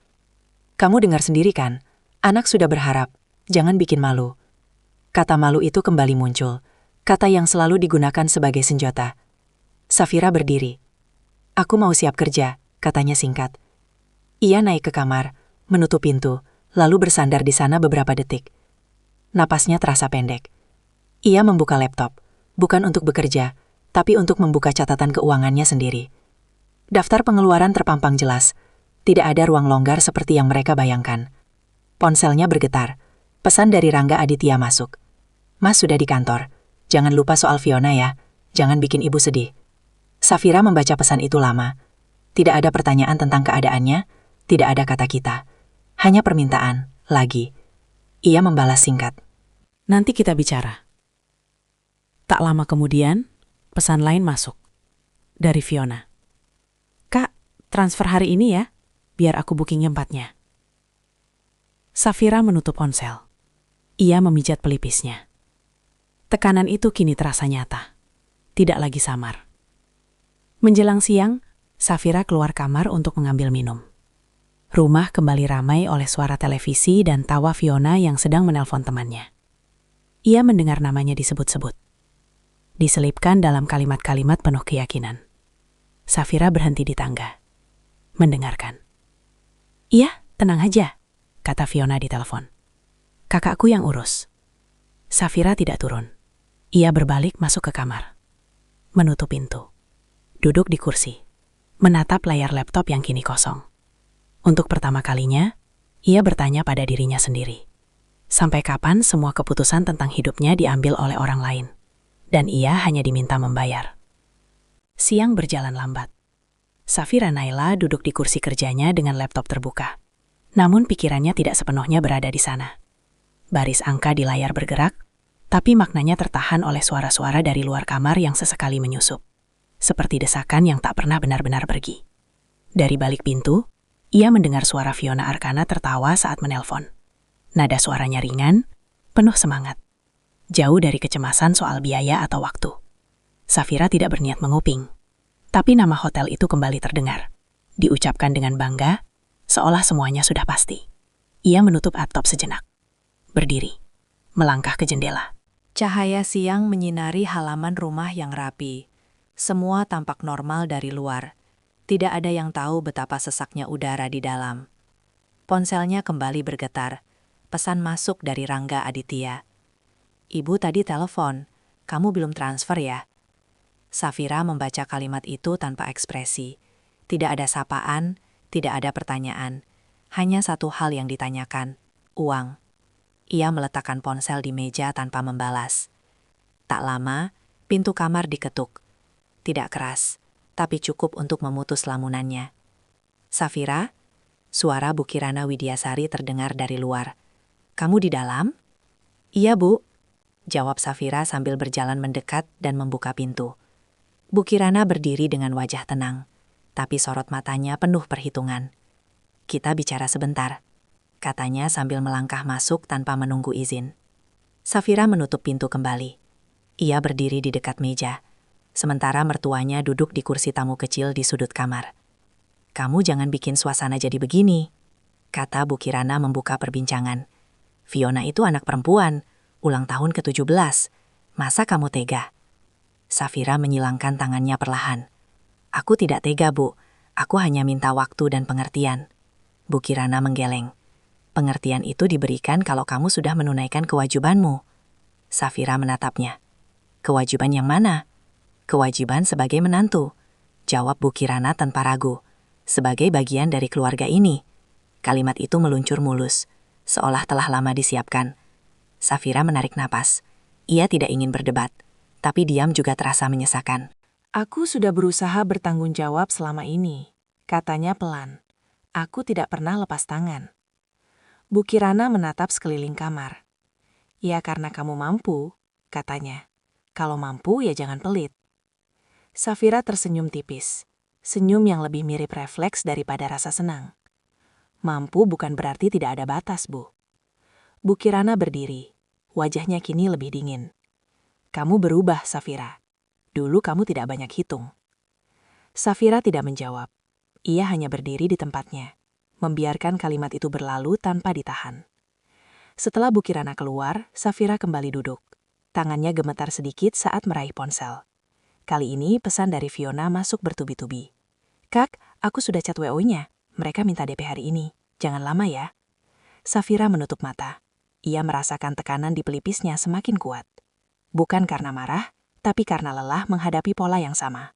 C: Kamu dengar sendiri kan? Anak sudah berharap, jangan bikin malu. Kata malu itu kembali muncul. Kata yang selalu digunakan sebagai senjata. Safira berdiri. Aku mau siap kerja, katanya singkat. Ia naik ke kamar, menutup pintu, lalu bersandar di sana beberapa detik. Napasnya terasa pendek. Ia membuka laptop, bukan untuk bekerja, tapi untuk membuka catatan keuangannya sendiri. Daftar pengeluaran terpampang jelas, tidak ada ruang longgar seperti yang mereka bayangkan. Ponselnya bergetar, pesan dari Rangga Aditya masuk. Mas sudah di kantor, jangan lupa soal Fiona ya, jangan bikin ibu sedih. Safira membaca pesan itu lama. Tidak ada pertanyaan tentang keadaannya, tidak ada kata kita. Hanya permintaan, lagi. Ia membalas singkat.
A: Nanti kita bicara. Tak lama kemudian, pesan lain masuk. Dari Fiona. Kak, transfer hari ini ya, biar aku booking tempatnya. Safira menutup ponsel. Ia memijat pelipisnya. Tekanan itu kini terasa nyata. Tidak lagi samar. Menjelang siang, Safira keluar kamar untuk mengambil minum. Rumah kembali ramai oleh suara televisi dan tawa Fiona yang sedang menelpon temannya. Ia mendengar namanya disebut-sebut. Diselipkan dalam kalimat-kalimat penuh keyakinan. Safira berhenti di tangga. Mendengarkan. Iya, tenang aja, kata Fiona di telepon. Kakakku yang urus. Safira tidak turun. Ia berbalik masuk ke kamar. Menutup pintu. Duduk di kursi. Menatap layar laptop yang kini kosong. Untuk pertama kalinya, ia bertanya pada dirinya sendiri. Sampai kapan semua keputusan tentang hidupnya diambil oleh orang lain? Dan ia hanya diminta membayar. Siang berjalan lambat. Safira Naila duduk di kursi kerjanya dengan laptop terbuka. Namun pikirannya tidak sepenuhnya berada di sana. Baris angka di layar bergerak, tapi maknanya tertahan oleh suara-suara dari luar kamar yang sesekali menyusup. Seperti desakan yang tak pernah benar-benar pergi. Dari balik pintu, ia mendengar suara Fiona Arkana tertawa saat menelpon. Nada suaranya ringan, penuh semangat. Jauh dari kecemasan soal biaya atau waktu. Safira tidak berniat menguping. Tapi nama hotel itu kembali terdengar. Diucapkan dengan bangga, seolah semuanya sudah pasti. Ia menutup laptop sejenak. Berdiri. Melangkah ke jendela.
B: Cahaya siang menyinari halaman rumah yang rapi. Semua tampak normal dari luar. Tidak ada yang tahu betapa sesaknya udara di dalam. Ponselnya kembali bergetar. Pesan masuk dari Rangga Aditya. Ibu tadi telepon. Kamu belum transfer ya? Safira membaca kalimat itu tanpa ekspresi. Tidak ada sapaan, tidak ada pertanyaan. Hanya satu hal yang ditanyakan, uang. Ia meletakkan ponsel di meja tanpa membalas. Tak lama, pintu kamar diketuk. Tidak keras, tapi cukup untuk memutus lamunannya. Safira, suara Bu Kirana Widyasari terdengar dari luar. Kamu di dalam? Iya, Bu. Jawab Safira sambil berjalan mendekat dan membuka pintu. Bu Kirana berdiri dengan wajah tenang, tapi sorot matanya penuh perhitungan. Kita bicara sebentar, katanya sambil melangkah masuk tanpa menunggu izin. Safira menutup pintu kembali. Ia berdiri di dekat meja. Sementara mertuanya duduk di kursi tamu kecil di sudut kamar. Kamu jangan bikin suasana jadi begini, kata Bu Kirana membuka perbincangan. Fiona itu anak perempuan, ulang tahun ke-17. Masa kamu tega?
D: Safira menyilangkan tangannya perlahan. Aku tidak tega, Bu. Aku hanya minta waktu dan pengertian. Bu Kirana menggeleng. Pengertian itu diberikan kalau kamu sudah menunaikan kewajibanmu. Safira menatapnya. Kewajiban yang mana? Kewajiban sebagai menantu. Jawab Bu Kirana tanpa ragu. Sebagai bagian dari keluarga ini. Kalimat itu meluncur mulus, seolah telah lama disiapkan. Safira menarik napas. Ia tidak ingin berdebat, tapi diam juga terasa menyesakan.
A: Aku sudah berusaha bertanggung jawab selama ini, katanya pelan. Aku tidak pernah lepas tangan. Bu Kirana menatap sekeliling kamar. Ya karena kamu mampu, katanya. Kalau mampu ya jangan pelit. Safira tersenyum tipis. Senyum yang lebih mirip refleks daripada rasa senang. Mampu bukan berarti tidak ada batas, Bu. Bu Kirana berdiri. Wajahnya kini lebih dingin. Kamu berubah, Safira. Dulu kamu tidak banyak hitung. Safira tidak menjawab. Ia hanya berdiri di tempatnya, membiarkan kalimat itu berlalu tanpa ditahan. Setelah Bu Kirana keluar, Safira kembali duduk. Tangannya gemetar sedikit saat meraih ponsel. Kali ini pesan dari Fiona masuk bertubi-tubi. Kak, aku sudah chat WO-nya. Mereka minta DP hari ini. Jangan lama ya. Safira menutup mata. Ia merasakan tekanan di pelipisnya semakin kuat. Bukan karena marah, tapi karena lelah menghadapi pola yang sama.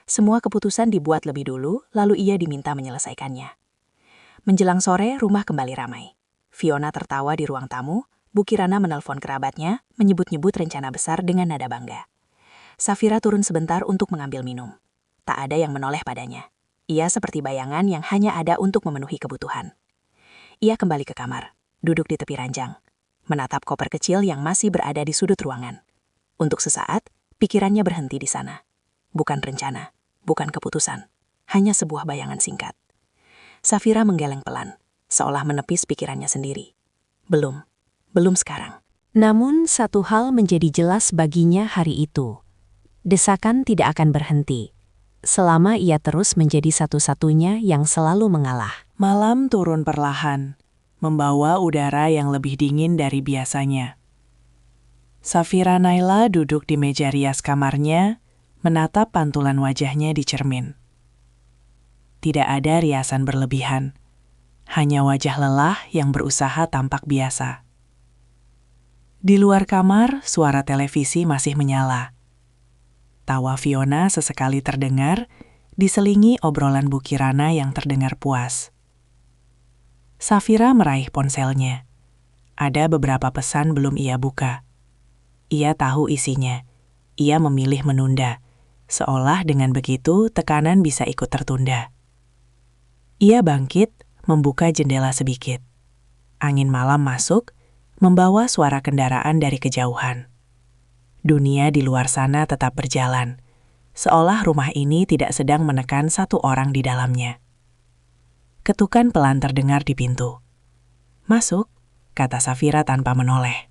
A: Semua keputusan dibuat lebih dulu, lalu ia diminta menyelesaikannya. Menjelang sore, rumah kembali ramai. Fiona tertawa di ruang tamu, Bu Kirana menelpon kerabatnya, menyebut-nyebut rencana besar dengan nada bangga. Safira turun sebentar untuk mengambil minum. Tak ada yang menoleh padanya. Ia seperti bayangan yang hanya ada untuk memenuhi kebutuhan. Ia kembali ke kamar, duduk di tepi ranjang, menatap koper kecil yang masih berada di sudut ruangan. Untuk sesaat, pikirannya berhenti di sana. Bukan rencana, bukan keputusan, hanya sebuah bayangan singkat. Safira menggeleng pelan, seolah menepis pikirannya sendiri. Belum sekarang.
B: Namun satu hal menjadi jelas baginya hari itu. Desakan tidak akan berhenti, selama ia terus menjadi satu-satunya yang selalu mengalah.
A: Malam turun perlahan, membawa udara yang lebih dingin dari biasanya. Safira Naila duduk di meja rias kamarnya, menatap pantulan wajahnya di cermin. Tidak ada riasan berlebihan, hanya wajah lelah yang berusaha tampak biasa. Di luar kamar, suara televisi masih menyala. Tawa Fiona sesekali terdengar, diselingi obrolan Bu Kirana yang terdengar puas. Safira meraih ponselnya. Ada beberapa pesan belum ia buka. Ia tahu isinya. Ia memilih menunda, seolah dengan begitu tekanan bisa ikut tertunda. Ia bangkit, membuka jendela sedikit. Angin malam masuk, membawa suara kendaraan dari kejauhan. Dunia di luar sana tetap berjalan, seolah rumah ini tidak sedang menekan satu orang di dalamnya. Ketukan pelan terdengar di pintu. "Masuk," kata Safira tanpa menoleh.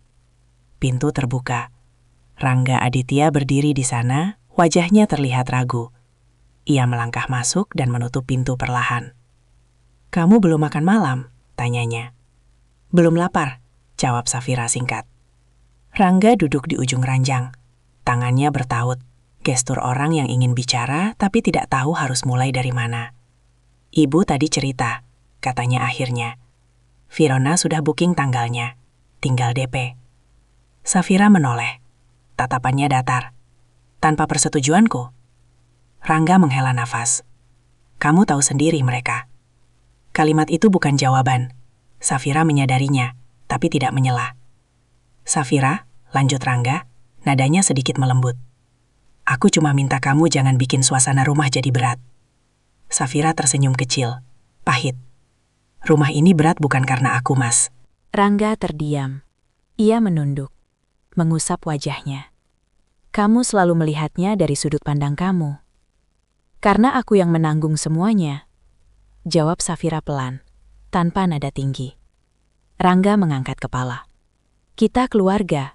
A: Pintu terbuka. Rangga Aditya berdiri di sana, wajahnya terlihat ragu. Ia melangkah masuk dan menutup pintu perlahan. "Kamu belum makan malam?" tanyanya. "Belum lapar," jawab Safira singkat. Rangga duduk di ujung ranjang. Tangannya bertaut, gestur orang yang ingin bicara tapi tidak tahu harus mulai dari mana. "Ibu tadi cerita," katanya akhirnya. "Fiona sudah booking tanggalnya, tinggal DP." Safira menoleh. Tatapannya datar. "Tanpa persetujuanku?" Rangga menghela nafas. "Kamu tahu sendiri mereka." Kalimat itu bukan jawaban. Safira menyadarinya, tapi tidak menyela. "Safira," lanjut Rangga, nadanya sedikit melembut. "Aku cuma minta kamu jangan bikin suasana rumah jadi berat." Safira tersenyum kecil, pahit. "Rumah ini berat bukan karena aku, Mas."
B: Rangga terdiam. Ia menunduk, mengusap wajahnya. "Kamu selalu melihatnya dari sudut pandang kamu." "Karena aku yang menanggung semuanya," jawab Safira pelan, tanpa nada tinggi. Rangga mengangkat kepala. "Kita keluarga,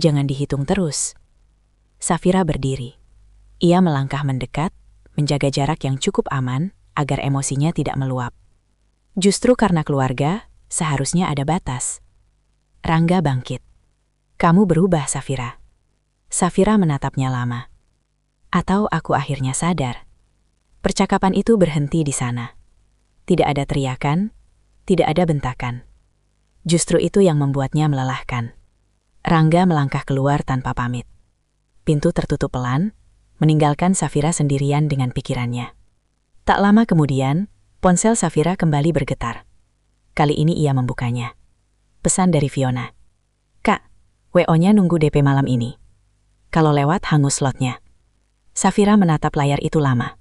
B: jangan dihitung terus." Safira berdiri. Ia melangkah mendekat, menjaga jarak yang cukup aman agar emosinya tidak meluap. Justru karena keluarga, seharusnya ada batas. Rangga bangkit. "Kamu berubah, Safira." Safira menatapnya lama. Atau aku akhirnya sadar. Percakapan itu berhenti di sana. Tidak ada teriakan, tidak ada bentakan. Justru itu yang membuatnya melelahkan. Rangga melangkah keluar tanpa pamit. Pintu tertutup pelan, meninggalkan Safira sendirian dengan pikirannya. Tak lama kemudian, ponsel Safira kembali bergetar. Kali ini ia membukanya. Pesan dari Fiona. "Kak, WO-nya nunggu DP malam ini. Kalau lewat hangus slotnya." Safira menatap layar itu lama.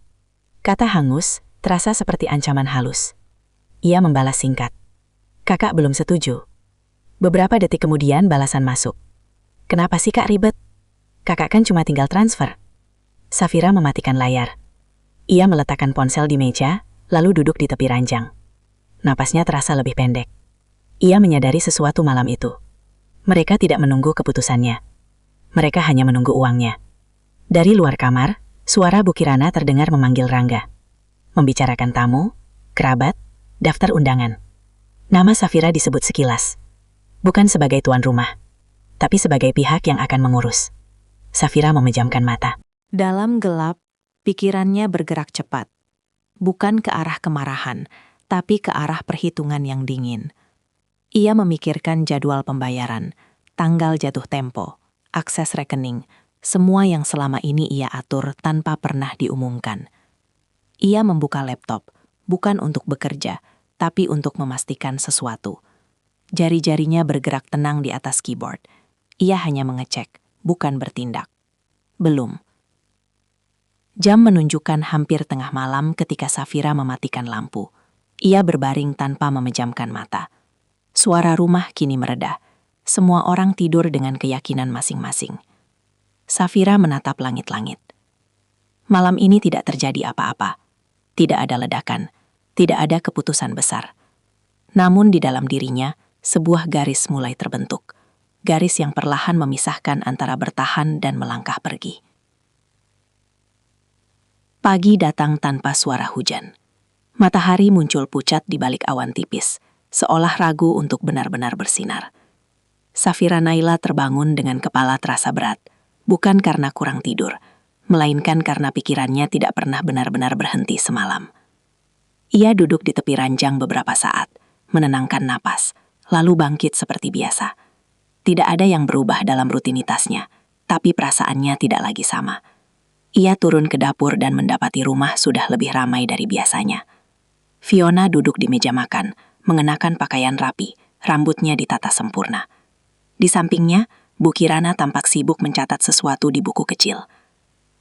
B: Kata hangus terasa seperti ancaman halus. Ia membalas singkat. "Kakak belum setuju." Beberapa detik kemudian balasan masuk. "Kenapa sih Kak ribet? Kakak kan cuma tinggal transfer." Safira mematikan layar. Ia meletakkan ponsel di meja, lalu duduk di tepi ranjang. Napasnya terasa lebih pendek. Ia menyadari sesuatu malam itu. Mereka tidak menunggu keputusannya. Mereka hanya menunggu uangnya. Dari luar kamar, suara Bu Kirana terdengar memanggil Rangga. Membicarakan tamu, kerabat, daftar undangan. Nama Safira disebut sekilas. Bukan sebagai tuan rumah, tapi sebagai pihak yang akan mengurus. Safira memejamkan mata. Dalam gelap, pikirannya bergerak cepat. Bukan ke arah kemarahan, tapi ke arah perhitungan yang dingin. Ia memikirkan jadwal pembayaran, tanggal jatuh tempo, akses rekening, semua yang selama ini ia atur tanpa pernah diumumkan. Ia membuka laptop, bukan untuk bekerja, tapi untuk memastikan sesuatu. Jari-jarinya bergerak tenang di atas keyboard. Ia hanya mengecek, bukan bertindak. Belum. Jam menunjukkan hampir tengah malam ketika Safira mematikan lampu. Ia berbaring tanpa memejamkan mata. Suara rumah kini mereda. Semua orang tidur dengan keyakinan masing-masing. Safira menatap langit-langit. Malam ini tidak terjadi apa-apa. Tidak ada ledakan. Tidak ada keputusan besar. Namun di dalam dirinya, sebuah garis mulai terbentuk. Garis yang perlahan memisahkan antara bertahan dan melangkah pergi. Pagi datang tanpa suara hujan. Matahari muncul pucat di balik awan tipis, seolah ragu untuk benar-benar bersinar. Safira Naila terbangun dengan kepala terasa berat, bukan karena kurang tidur, melainkan karena pikirannya tidak pernah benar-benar berhenti semalam. Ia duduk di tepi ranjang beberapa saat, menenangkan napas, lalu bangkit seperti biasa. Tidak ada yang berubah dalam rutinitasnya, tapi perasaannya tidak lagi sama. Ia turun ke dapur dan mendapati rumah sudah lebih ramai dari biasanya. Fiona duduk di meja makan, mengenakan pakaian rapi, rambutnya ditata sempurna. Di sampingnya, Bu Kirana tampak sibuk mencatat sesuatu di buku kecil.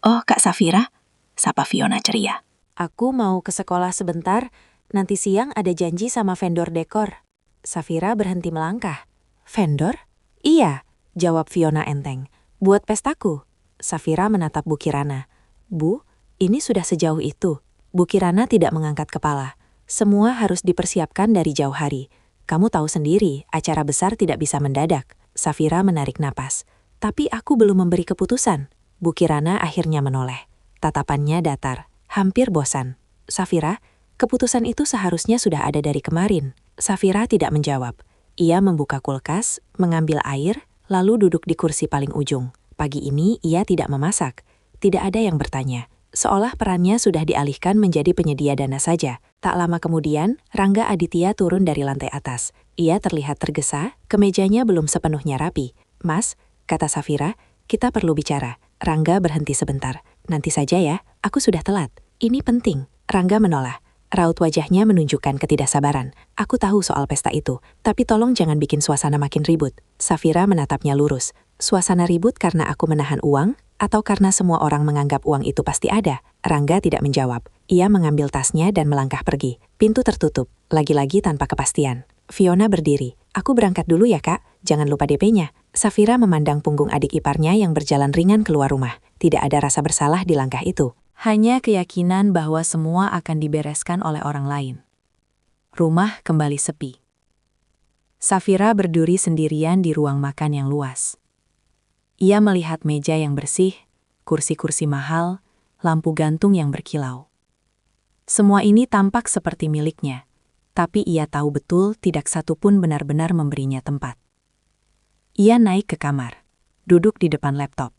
B: "Oh, Kak Safira," sapa Fiona ceria.
C: "Aku mau ke sekolah sebentar, nanti siang ada janji sama vendor dekor." Safira berhenti melangkah. "Vendor?" "Iya," jawab Fiona enteng. "Buat pestaku." Safira menatap Bu Kirana. "Bu, ini sudah sejauh itu." Bu Kirana tidak mengangkat kepala. "Semua harus dipersiapkan dari jauh hari. Kamu tahu sendiri, acara besar tidak bisa mendadak." Safira menarik napas. "Tapi aku belum memberi keputusan." Bu Kirana akhirnya menoleh. Tatapannya datar, hampir bosan. "Safira, keputusan itu seharusnya sudah ada dari kemarin." Safira tidak menjawab. Ia membuka kulkas, mengambil air, lalu duduk di kursi paling ujung. Pagi ini ia tidak memasak. Tidak ada yang bertanya. Seolah perannya sudah dialihkan menjadi penyedia dana saja. Tak lama kemudian, Rangga Aditya turun dari lantai atas. Ia terlihat tergesa, kemejanya belum sepenuhnya rapi. "Mas," kata Safira, "kita perlu bicara." Rangga berhenti sebentar. "Nanti saja ya, aku sudah telat." "Ini penting." Rangga menoleh. Raut wajahnya menunjukkan ketidaksabaran. "Aku tahu soal pesta itu, tapi tolong jangan bikin suasana makin ribut." Safira menatapnya lurus. "Suasana ribut karena aku menahan uang, atau karena semua orang menganggap uang itu pasti ada?" Rangga tidak menjawab. Ia mengambil tasnya dan melangkah pergi. Pintu tertutup, lagi-lagi tanpa kepastian. Fiona berdiri. "Aku berangkat dulu ya, Kak. Jangan lupa DP-nya." Safira memandang punggung adik iparnya yang berjalan ringan keluar rumah. Tidak ada rasa bersalah di langkah itu. Hanya keyakinan bahwa semua akan dibereskan oleh orang lain. Rumah kembali sepi. Safira berdiri sendirian di ruang makan yang luas. Ia melihat meja yang bersih, kursi-kursi mahal, lampu gantung yang berkilau. Semua ini tampak seperti miliknya, tapi ia tahu betul tidak satu pun benar-benar memberinya tempat. Ia naik ke kamar, duduk di depan laptop,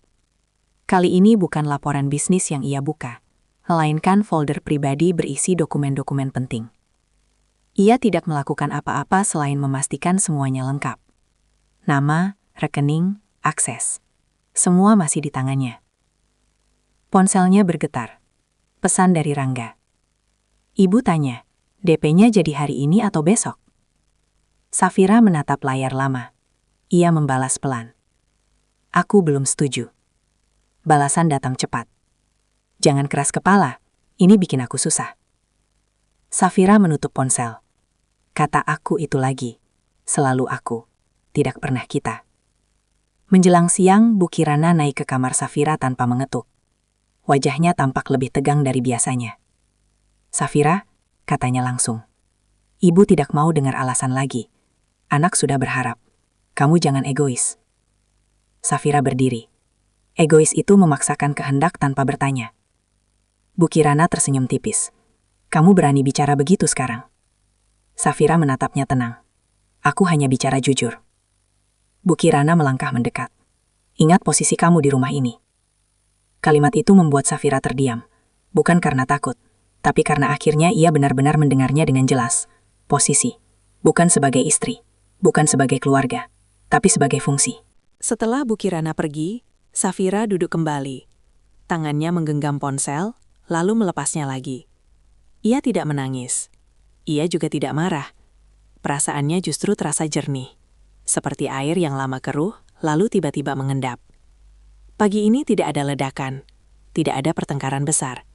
D: Kali ini bukan laporan bisnis yang ia buka, melainkan folder pribadi berisi dokumen-dokumen penting. Ia tidak melakukan apa-apa selain memastikan semuanya lengkap. Nama, rekening, akses. Semua masih di tangannya. Ponselnya bergetar. Pesan dari Rangga. Ibu tanya, DP-nya jadi hari ini atau besok? Safira menatap layar lama. Ia membalas pelan. Aku belum setuju. Balasan datang cepat. Jangan keras kepala, ini bikin aku susah. Safira menutup ponsel. Kata aku itu lagi. Selalu aku. Tidak pernah kita. Menjelang siang, Bu Kirana naik ke kamar Safira tanpa mengetuk. Wajahnya tampak lebih tegang dari biasanya. Safira, katanya langsung. Ibu tidak mau dengar alasan lagi. Anak sudah berharap. Kamu jangan egois. Safira berdiri. Egois itu memaksakan kehendak tanpa bertanya. Bu Kirana tersenyum tipis. Kamu berani bicara begitu sekarang? Safira menatapnya tenang. Aku hanya bicara jujur. Bu Kirana melangkah mendekat. Ingat posisi kamu di rumah ini. Kalimat itu membuat Safira terdiam. Bukan karena takut, tapi karena akhirnya ia benar-benar mendengarnya dengan jelas. Posisi. Bukan sebagai istri. Bukan sebagai keluarga. Tapi sebagai fungsi.
A: Setelah Bu Kirana pergi, Safira duduk kembali. Tangannya menggenggam ponsel, lalu melepasnya lagi. Ia tidak menangis. Ia juga tidak marah. Perasaannya justru terasa jernih. Seperti air yang lama keruh, lalu tiba-tiba mengendap. Pagi ini tidak ada ledakan. Tidak ada pertengkaran besar.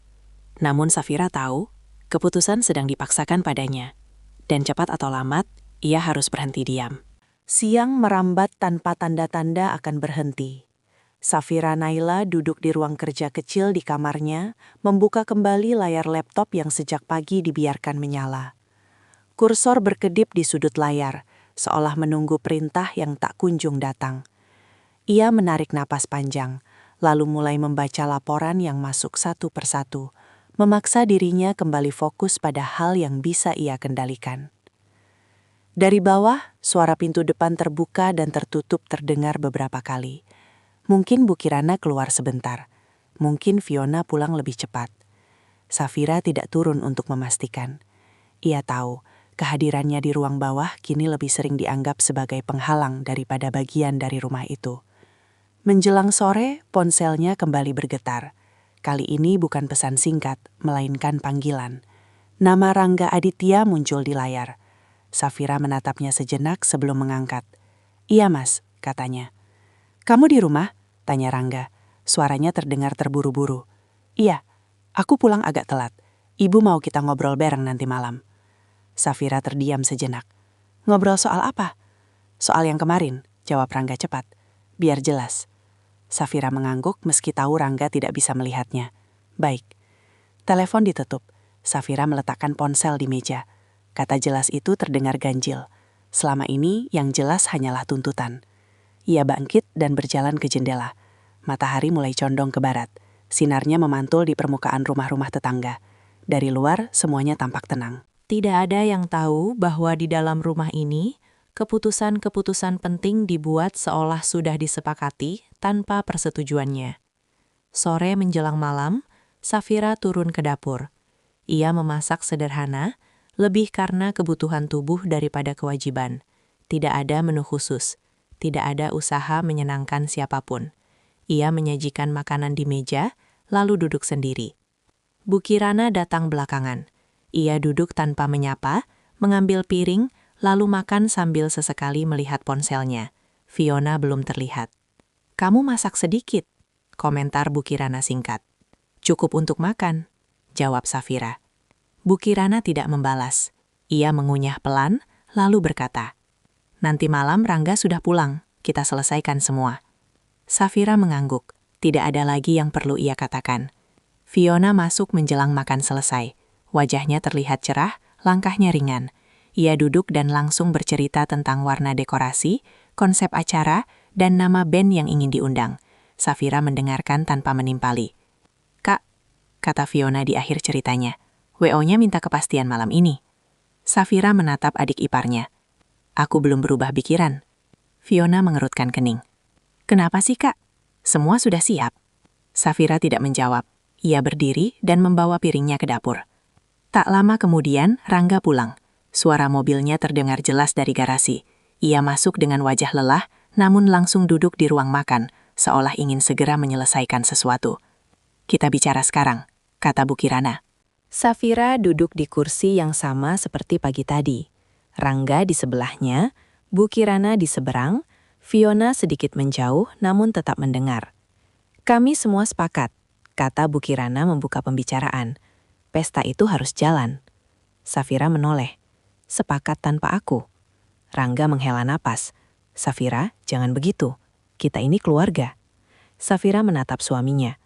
A: Namun Safira tahu, keputusan sedang dipaksakan padanya. Dan cepat atau lambat, ia harus berhenti diam. Siang merambat tanpa tanda-tanda akan berhenti. Safira Naila duduk di ruang kerja kecil di kamarnya, membuka kembali layar laptop yang sejak pagi dibiarkan menyala. Kursor berkedip di sudut layar, seolah menunggu perintah yang tak kunjung datang. Ia menarik napas panjang, lalu mulai membaca laporan yang masuk satu persatu, memaksa dirinya kembali fokus pada hal yang bisa ia kendalikan. Dari bawah, suara pintu depan terbuka dan tertutup terdengar beberapa kali. Mungkin Bu Kirana keluar sebentar. Mungkin Fiona pulang lebih cepat. Safira tidak turun untuk memastikan. Ia tahu, kehadirannya di ruang bawah kini lebih sering dianggap sebagai penghalang daripada bagian dari rumah itu. Menjelang sore, ponselnya kembali bergetar. Kali ini bukan pesan singkat, melainkan panggilan. Nama Rangga Aditya muncul di layar. Safira menatapnya sejenak sebelum mengangkat. Iya mas, katanya. Kamu di rumah? Tanya Rangga. Suaranya terdengar terburu-buru. Iya, aku pulang agak telat. Ibu mau kita ngobrol bareng nanti malam. Safira terdiam sejenak. Ngobrol soal apa? Soal yang kemarin, jawab Rangga cepat. Biar jelas. Safira mengangguk meski tahu Rangga tidak bisa melihatnya. Baik. Telepon ditutup. Safira meletakkan ponsel di meja. Kata jelas itu terdengar ganjil. Selama ini yang jelas hanyalah tuntutan. Ia bangkit dan berjalan ke jendela. Matahari mulai condong ke barat. Sinarnya memantul di permukaan rumah-rumah tetangga. Dari luar, semuanya tampak tenang. Tidak ada yang tahu bahwa di dalam rumah ini, keputusan-keputusan penting dibuat seolah sudah disepakati tanpa persetujuannya. Sore menjelang malam, Safira turun ke dapur. Ia memasak sederhana, lebih karena kebutuhan tubuh daripada kewajiban. Tidak ada menu khusus. Tidak ada usaha menyenangkan siapapun. Ia menyajikan makanan di meja, lalu duduk sendiri. Bu Kirana datang belakangan. Ia duduk tanpa menyapa, mengambil piring, lalu makan sambil sesekali melihat ponselnya. Fiona belum terlihat. Kamu masak sedikit, komentar Bu Kirana singkat. Cukup untuk makan, jawab Safira. Bu Kirana tidak membalas. Ia mengunyah pelan, lalu berkata, nanti malam Rangga sudah pulang, kita selesaikan semua. Safira mengangguk, tidak ada lagi yang perlu ia katakan. Fiona masuk menjelang makan selesai. Wajahnya terlihat cerah, langkahnya ringan. Ia duduk dan langsung bercerita tentang warna dekorasi, konsep acara, dan nama band yang ingin diundang. Safira mendengarkan tanpa menimpali. Kak, kata Fiona di akhir ceritanya, WO-nya minta kepastian malam ini. Safira menatap adik iparnya. Aku belum berubah pikiran. Fiona mengerutkan kening. Kenapa sih, Kak? Semua sudah siap. Safira tidak menjawab. Ia berdiri dan membawa piringnya ke dapur. Tak lama kemudian, Rangga pulang. Suara mobilnya terdengar jelas dari garasi. Ia masuk dengan wajah lelah, namun langsung duduk di ruang makan, seolah ingin segera menyelesaikan sesuatu. "Kita bicara sekarang," kata Bu Kirana.
B: Safira duduk di kursi yang sama seperti pagi tadi. Rangga di sebelahnya, Bu Kirana di seberang, Fiona sedikit menjauh namun tetap mendengar. "Kami semua sepakat," kata Bu Kirana membuka pembicaraan. "Pesta itu harus jalan." Safira menoleh. "Sepakat tanpa aku." Rangga menghela napas. "Safira, jangan begitu. Kita ini keluarga." Safira menatap suaminya.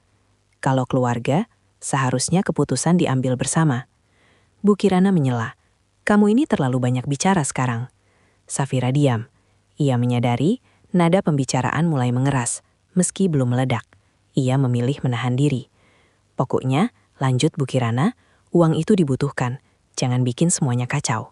B: "Kalau keluarga, seharusnya keputusan diambil bersama." Bu Kirana menyela. "Kamu ini terlalu banyak bicara sekarang." Safira diam. Ia menyadari nada pembicaraan mulai mengeras, meski belum meledak. Ia memilih menahan diri. "Pokoknya, lanjut Bu Kirana, uang itu dibutuhkan. Jangan bikin semuanya kacau."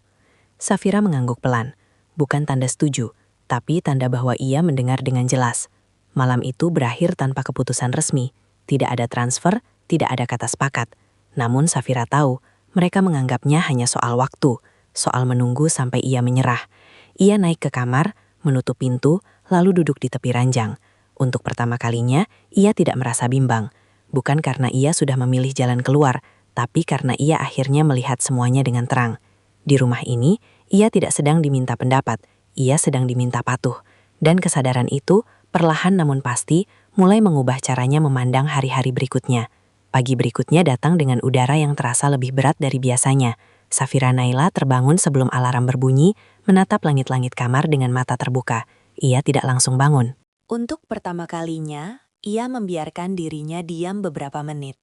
B: Safira mengangguk pelan. Bukan tanda setuju, tapi tanda bahwa ia mendengar dengan jelas. Malam itu berakhir tanpa keputusan resmi. Tidak ada transfer, tidak ada kata sepakat. Namun Safira tahu, mereka menganggapnya hanya soal waktu, soal menunggu sampai ia menyerah. Ia naik ke kamar, menutup pintu, lalu duduk di tepi ranjang. Untuk pertama kalinya, ia tidak merasa bimbang. Bukan karena ia sudah memilih jalan keluar, tapi karena ia akhirnya melihat semuanya dengan terang. Di rumah ini, ia tidak sedang diminta pendapat, ia sedang diminta patuh. Dan kesadaran itu, perlahan namun pasti, mulai mengubah caranya memandang hari-hari berikutnya. Pagi berikutnya datang dengan udara yang terasa lebih berat dari biasanya. Safira Naila terbangun sebelum alarm berbunyi, menatap langit-langit kamar dengan mata terbuka. Ia tidak langsung bangun. Untuk pertama kalinya, ia membiarkan dirinya diam beberapa menit,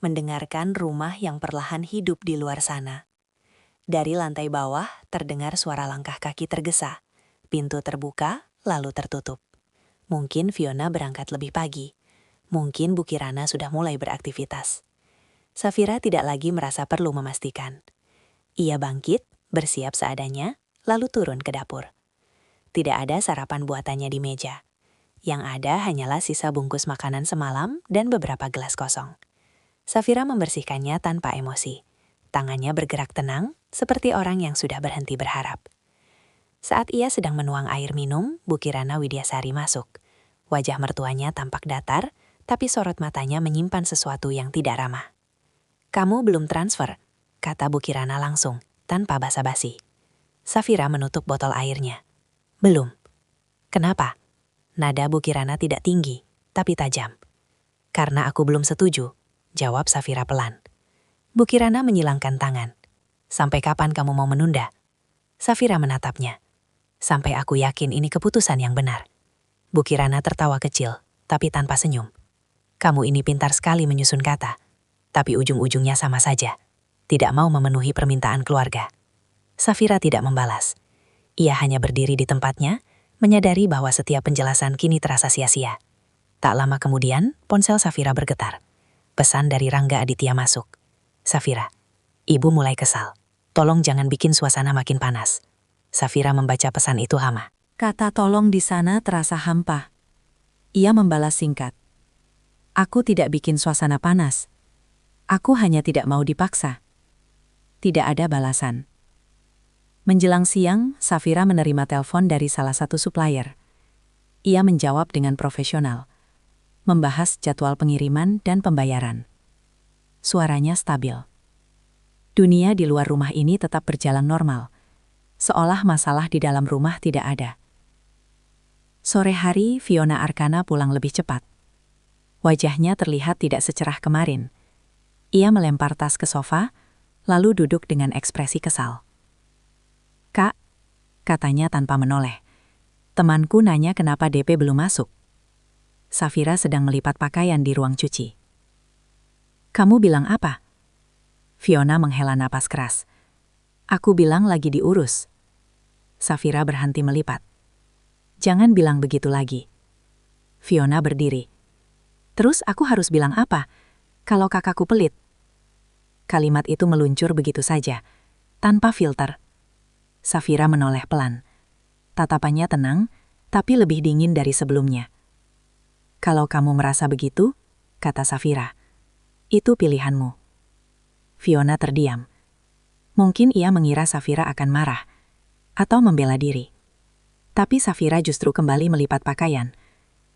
B: mendengarkan rumah yang perlahan hidup di luar sana. Dari lantai bawah terdengar suara langkah kaki tergesa. Pintu terbuka, lalu tertutup. Mungkin Fiona berangkat lebih pagi. Mungkin Bu Kirana sudah mulai beraktivitas. Safira tidak lagi merasa perlu memastikan. Ia bangkit, bersiap seadanya, lalu turun ke dapur. Tidak ada sarapan buatannya di meja. Yang ada hanyalah sisa bungkus makanan semalam dan beberapa gelas kosong. Safira membersihkannya tanpa emosi. Tangannya bergerak tenang, seperti orang yang sudah berhenti berharap. Saat ia sedang menuang air minum, Bu Kirana Widyasari masuk. Wajah mertuanya tampak datar, tapi sorot matanya menyimpan sesuatu yang tidak ramah. "Kamu belum transfer," kata Bu Kirana langsung, tanpa basa-basi. Safira menutup botol airnya. "Belum." "Kenapa?" Nada Bu Kirana tidak tinggi, tapi tajam. "Karena aku belum setuju," jawab Safira pelan. Bu Kirana menyilangkan tangan. "Sampai kapan kamu mau menunda?" Safira menatapnya. "Sampai aku yakin ini keputusan yang benar." Bu Kirana tertawa kecil, tapi tanpa senyum. "Kamu ini pintar sekali menyusun kata, tapi ujung-ujungnya sama saja. Tidak mau memenuhi permintaan keluarga." Safira tidak membalas. Ia hanya berdiri di tempatnya, menyadari bahwa setiap penjelasan kini terasa sia-sia. Tak lama kemudian, ponsel Safira bergetar. Pesan dari Rangga Aditya masuk. "Safira, ibu mulai kesal. Tolong jangan bikin suasana makin panas." Safira membaca pesan itu hama. Kata tolong di sana terasa hampa. Ia membalas singkat. "Aku tidak bikin suasana panas. Aku hanya tidak mau dipaksa." Tidak ada balasan. Menjelang siang, Safira menerima telepon dari salah satu supplier. Ia menjawab dengan profesional, membahas jadwal pengiriman dan pembayaran. Suaranya stabil. Dunia di luar rumah ini tetap berjalan normal, seolah masalah di dalam rumah tidak ada. Sore hari, Fiona Arkana pulang lebih cepat. Wajahnya terlihat tidak secerah kemarin. Ia melempar tas ke sofa, lalu duduk dengan ekspresi kesal. "Kak," katanya tanpa menoleh. "Temanku nanya kenapa DP belum masuk." Safira sedang melipat pakaian di ruang cuci. "Kamu bilang apa?" Fiona menghela napas keras. "Aku bilang lagi diurus." Safira berhenti melipat. "Jangan bilang begitu lagi." Fiona berdiri. "Terus aku harus bilang apa? Kalau kakakku pelit?" Kalimat itu meluncur begitu saja, tanpa filter. Safira menoleh pelan. Tatapannya tenang, tapi lebih dingin dari sebelumnya. "Kalau kamu merasa begitu,
D: kata Safira. Itu pilihanmu. Fiona terdiam. Mungkin ia mengira Safira akan marah atau membela diri. Tapi Safira justru kembali melipat pakaian,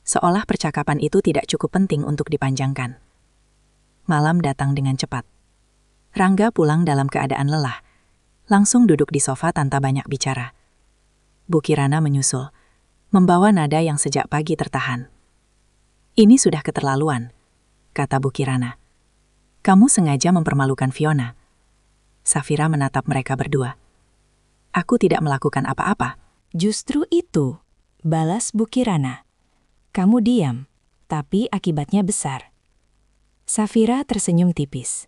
D: seolah percakapan itu tidak cukup penting untuk dipanjangkan. Malam datang dengan cepat. Rangga pulang dalam keadaan lelah, langsung duduk di sofa tanpa banyak bicara. Bu Kirana menyusul, membawa nada yang sejak pagi tertahan. Ini sudah keterlaluan, kata Bu Kirana. Kamu sengaja mempermalukan Fiona. Safira menatap mereka berdua. Aku tidak melakukan apa-apa.
B: Justru itu, balas Bu Kirana. Kamu diam, tapi akibatnya besar. Safira tersenyum tipis.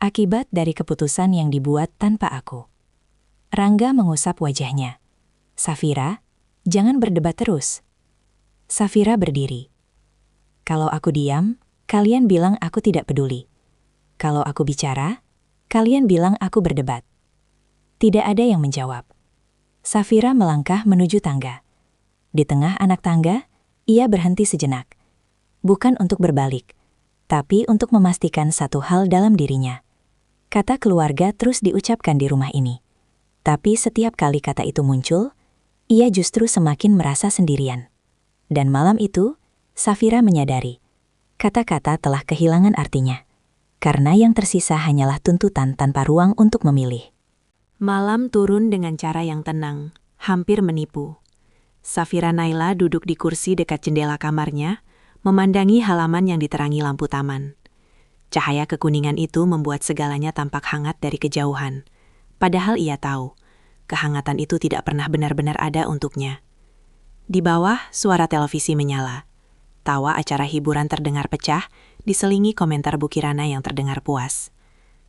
B: Akibat dari keputusan yang dibuat tanpa aku. Rangga mengusap wajahnya. Safira, jangan berdebat terus. Safira berdiri. Kalau aku diam, kalian bilang aku tidak peduli. Kalau aku bicara, kalian bilang aku berdebat. Tidak ada yang menjawab. Safira melangkah menuju tangga. Di tengah anak tangga, ia berhenti sejenak. Bukan untuk berbalik, tapi untuk memastikan satu hal dalam dirinya. Kata keluarga terus diucapkan di rumah ini. Tapi setiap kali kata itu muncul, ia justru semakin merasa sendirian. Dan malam itu, Safira menyadari, kata-kata telah kehilangan artinya. Karena yang tersisa hanyalah tuntutan tanpa ruang untuk memilih.
A: Malam turun dengan cara yang tenang, hampir menipu. Safira Naila duduk di kursi dekat jendela kamarnya, memandangi halaman yang diterangi lampu taman. Cahaya kekuningan itu membuat segalanya tampak hangat dari kejauhan. Padahal ia tahu, kehangatan itu tidak pernah benar-benar ada untuknya. Di bawah, suara televisi menyala. Tawa acara hiburan terdengar pecah, diselingi komentar Bu Kirana yang terdengar puas.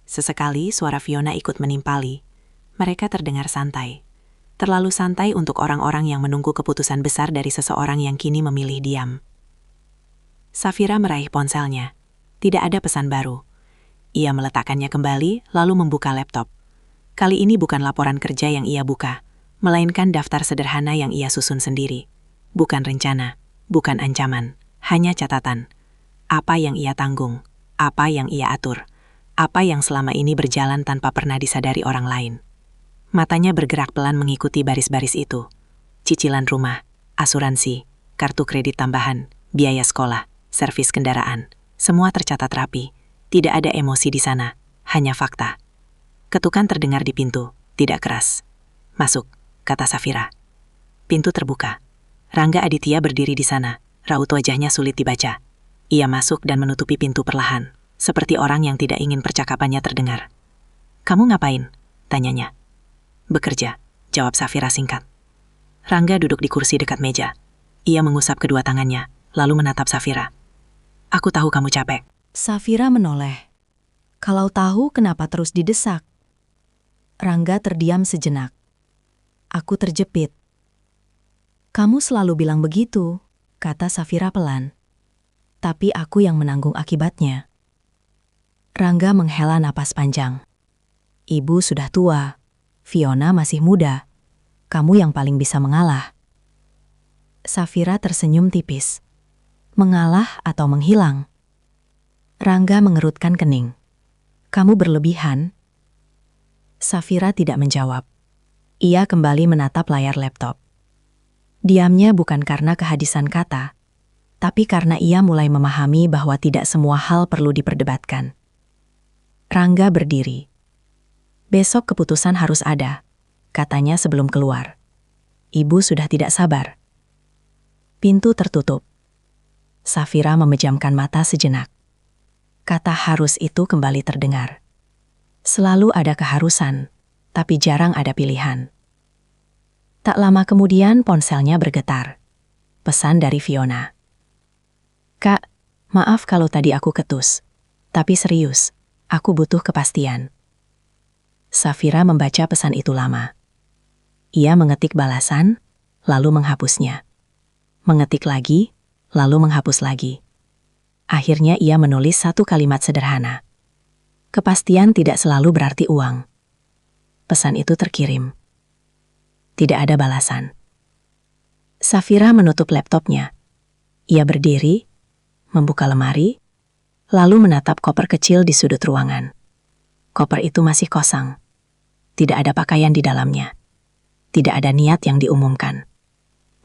A: Sesekali suara Fiona ikut menimpali. Mereka terdengar santai. Terlalu santai untuk orang-orang yang menunggu keputusan besar dari seseorang yang kini memilih diam. Safira meraih ponselnya. Tidak ada pesan baru. Ia meletakkannya kembali, lalu membuka laptop. Kali ini bukan laporan kerja yang ia buka, melainkan daftar sederhana yang ia susun sendiri. Bukan rencana, bukan ancaman, hanya catatan. Apa yang ia tanggung, apa yang ia atur, apa yang selama ini berjalan tanpa pernah disadari orang lain. Matanya bergerak pelan mengikuti baris-baris itu. Cicilan rumah, asuransi, kartu kredit tambahan, biaya sekolah, servis kendaraan. Semua tercatat rapi. Tidak ada emosi di sana, hanya fakta. Ketukan terdengar di pintu, tidak keras. Masuk, kata Safira. Pintu terbuka. Rangga Aditya berdiri di sana, raut wajahnya sulit dibaca. Ia masuk dan menutupi pintu perlahan, seperti orang yang tidak ingin percakapannya terdengar. Kamu ngapain? Tanyanya. Bekerja, jawab Safira singkat. Rangga duduk di kursi dekat meja. Ia mengusap kedua tangannya, lalu menatap Safira. Aku tahu kamu capek.
B: Safira menoleh. Kalau tahu kenapa terus didesak? Rangga terdiam sejenak. Aku terjepit. Kamu selalu bilang begitu, kata Safira pelan. Tapi aku yang menanggung akibatnya. Rangga menghela napas panjang. Ibu sudah tua, Fiona masih muda. Kamu yang paling bisa mengalah. Safira tersenyum tipis. Mengalah atau menghilang? Rangga mengerutkan kening. Kamu berlebihan. Safira tidak menjawab. Ia kembali menatap layar laptop. Diamnya bukan karena kehadisan kata, tapi karena ia mulai memahami bahwa tidak semua hal perlu diperdebatkan. Rangga berdiri. Besok keputusan harus ada, katanya sebelum keluar. Ibu sudah tidak sabar. Pintu tertutup. Safira memejamkan mata sejenak. Kata harus itu kembali terdengar. Selalu ada keharusan, tapi jarang ada pilihan. Tak lama kemudian ponselnya bergetar. Pesan dari Fiona. Kak, maaf kalau tadi aku ketus. Tapi serius, aku butuh kepastian. Safira membaca pesan itu lama. Ia mengetik balasan, lalu menghapusnya. Mengetik lagi, lalu menghapus lagi. Akhirnya ia menulis satu kalimat sederhana. Kepastian tidak selalu berarti uang. Pesan itu terkirim. Tidak ada balasan. Safira menutup laptopnya. Ia berdiri, membuka lemari,
D: lalu menatap koper kecil di sudut ruangan. Koper itu masih kosong. Tidak ada pakaian di dalamnya. Tidak ada niat yang diumumkan.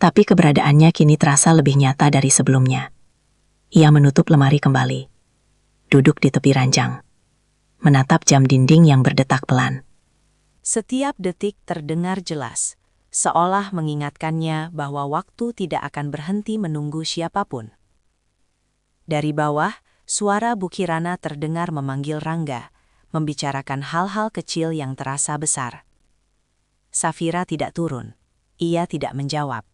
D: Tapi keberadaannya kini terasa lebih nyata dari sebelumnya. Ia menutup lemari kembali. Duduk di tepi ranjang. Menatap jam dinding yang berdetak pelan.
B: Setiap detik terdengar jelas, seolah mengingatkannya bahwa waktu tidak akan berhenti menunggu siapapun. Dari bawah, suara Bu Kirana terdengar memanggil Rangga, membicarakan hal-hal kecil yang terasa besar. Safira tidak turun. Ia tidak menjawab.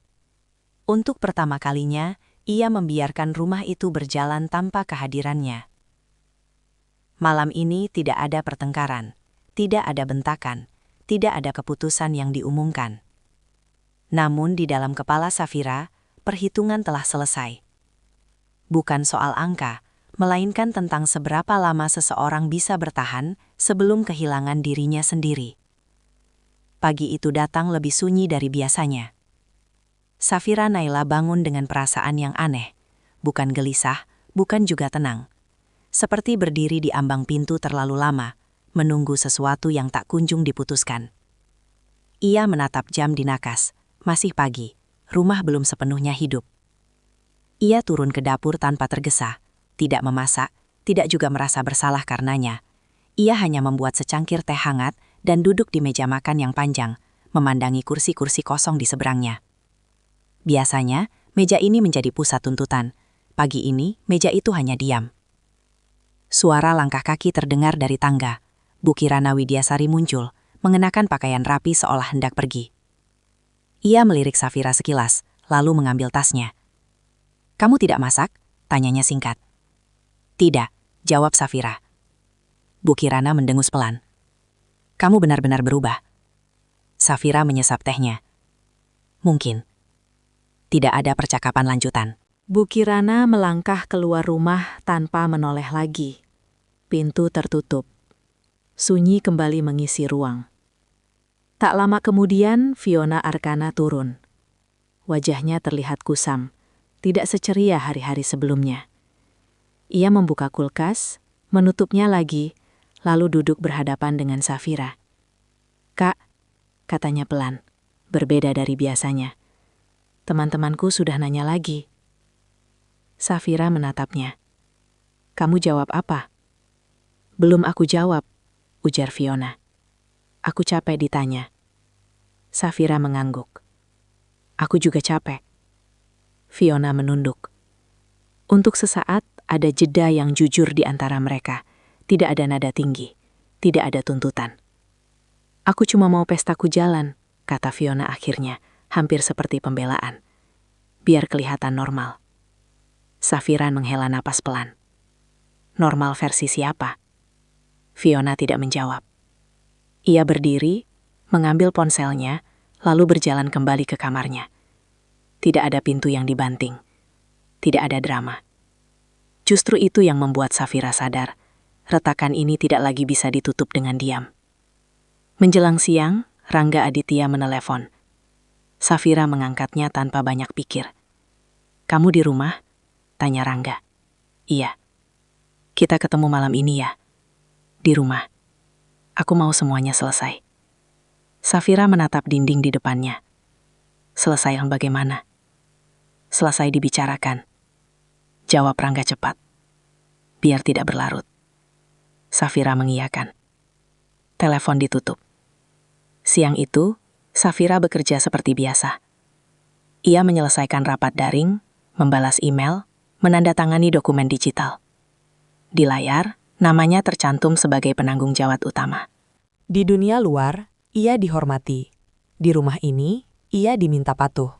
B: Untuk pertama kalinya, ia membiarkan rumah itu berjalan tanpa kehadirannya. Malam ini tidak ada pertengkaran, tidak ada bentakan, tidak ada keputusan yang diumumkan. Namun di dalam kepala Safira, perhitungan telah selesai. Bukan soal angka, melainkan tentang seberapa lama seseorang bisa bertahan sebelum kehilangan dirinya sendiri. Pagi itu datang lebih sunyi dari biasanya. Safira Naila bangun dengan perasaan yang aneh, bukan gelisah, bukan juga tenang. Seperti berdiri di ambang pintu terlalu lama, menunggu sesuatu yang tak kunjung diputuskan. Ia menatap jam di nakas, masih pagi, rumah belum sepenuhnya hidup. Ia turun ke dapur tanpa tergesa, tidak memasak, tidak juga merasa bersalah karenanya. Ia hanya membuat secangkir teh hangat dan duduk di meja makan yang panjang, memandangi kursi-kursi kosong di seberangnya. Biasanya, meja ini menjadi pusat tuntutan. Pagi ini, meja itu hanya diam. Suara langkah kaki terdengar dari tangga. Bu Kirana Widyasari muncul, mengenakan pakaian rapi seolah hendak pergi. Ia melirik Safira sekilas, lalu mengambil tasnya. "Kamu tidak masak?" tanyanya singkat. "Tidak," jawab Safira. Bu Kirana mendengus pelan. "Kamu benar-benar berubah." Safira menyesap tehnya. "Mungkin." Tidak ada percakapan lanjutan. Bu Kirana melangkah keluar rumah tanpa menoleh lagi. Pintu tertutup. Sunyi kembali mengisi ruang. Tak lama kemudian, Fiona Arkana turun. Wajahnya terlihat kusam, tidak seceria hari-hari sebelumnya. Ia membuka kulkas, menutupnya lagi, lalu duduk berhadapan dengan Safira. "Kak," katanya pelan, berbeda dari biasanya. "Teman-temanku sudah nanya lagi." Safira menatapnya. "Kamu jawab apa?" "Belum aku jawab," ujar Fiona. "Aku capek ditanya." Safira mengangguk. "Aku juga capek." Fiona menunduk. Untuk sesaat ada jeda yang jujur di antara mereka. Tidak ada nada tinggi, tidak ada tuntutan. "Aku cuma mau pestaku jalan," kata Fiona akhirnya, hampir seperti pembelaan. "Biar kelihatan normal." Safira menghela napas pelan. "Normal versi siapa?" Fiona tidak menjawab. Ia berdiri, mengambil ponselnya, lalu berjalan kembali ke kamarnya. Tidak ada pintu yang dibanting. Tidak ada drama. Justru itu yang membuat Safira sadar, retakan ini tidak lagi bisa ditutup dengan diam. Menjelang siang, Rangga Aditya menelepon. Safira mengangkatnya tanpa banyak pikir. "Kamu di rumah?" tanya Rangga. "Iya." "Kita ketemu malam ini ya?" "Di rumah. Aku mau semuanya selesai." Safira menatap dinding di depannya. "Selesai yang bagaimana?" "Selesai dibicarakan," jawab Rangga cepat. "Biar tidak berlarut." Safira mengiyakan. Telepon ditutup. Siang itu, Safira bekerja seperti biasa. Ia menyelesaikan rapat daring, membalas email, menandatangani dokumen digital. Di layar, namanya tercantum sebagai penanggung jawab utama.
C: Di dunia luar, ia dihormati. Di rumah ini, ia diminta patuh.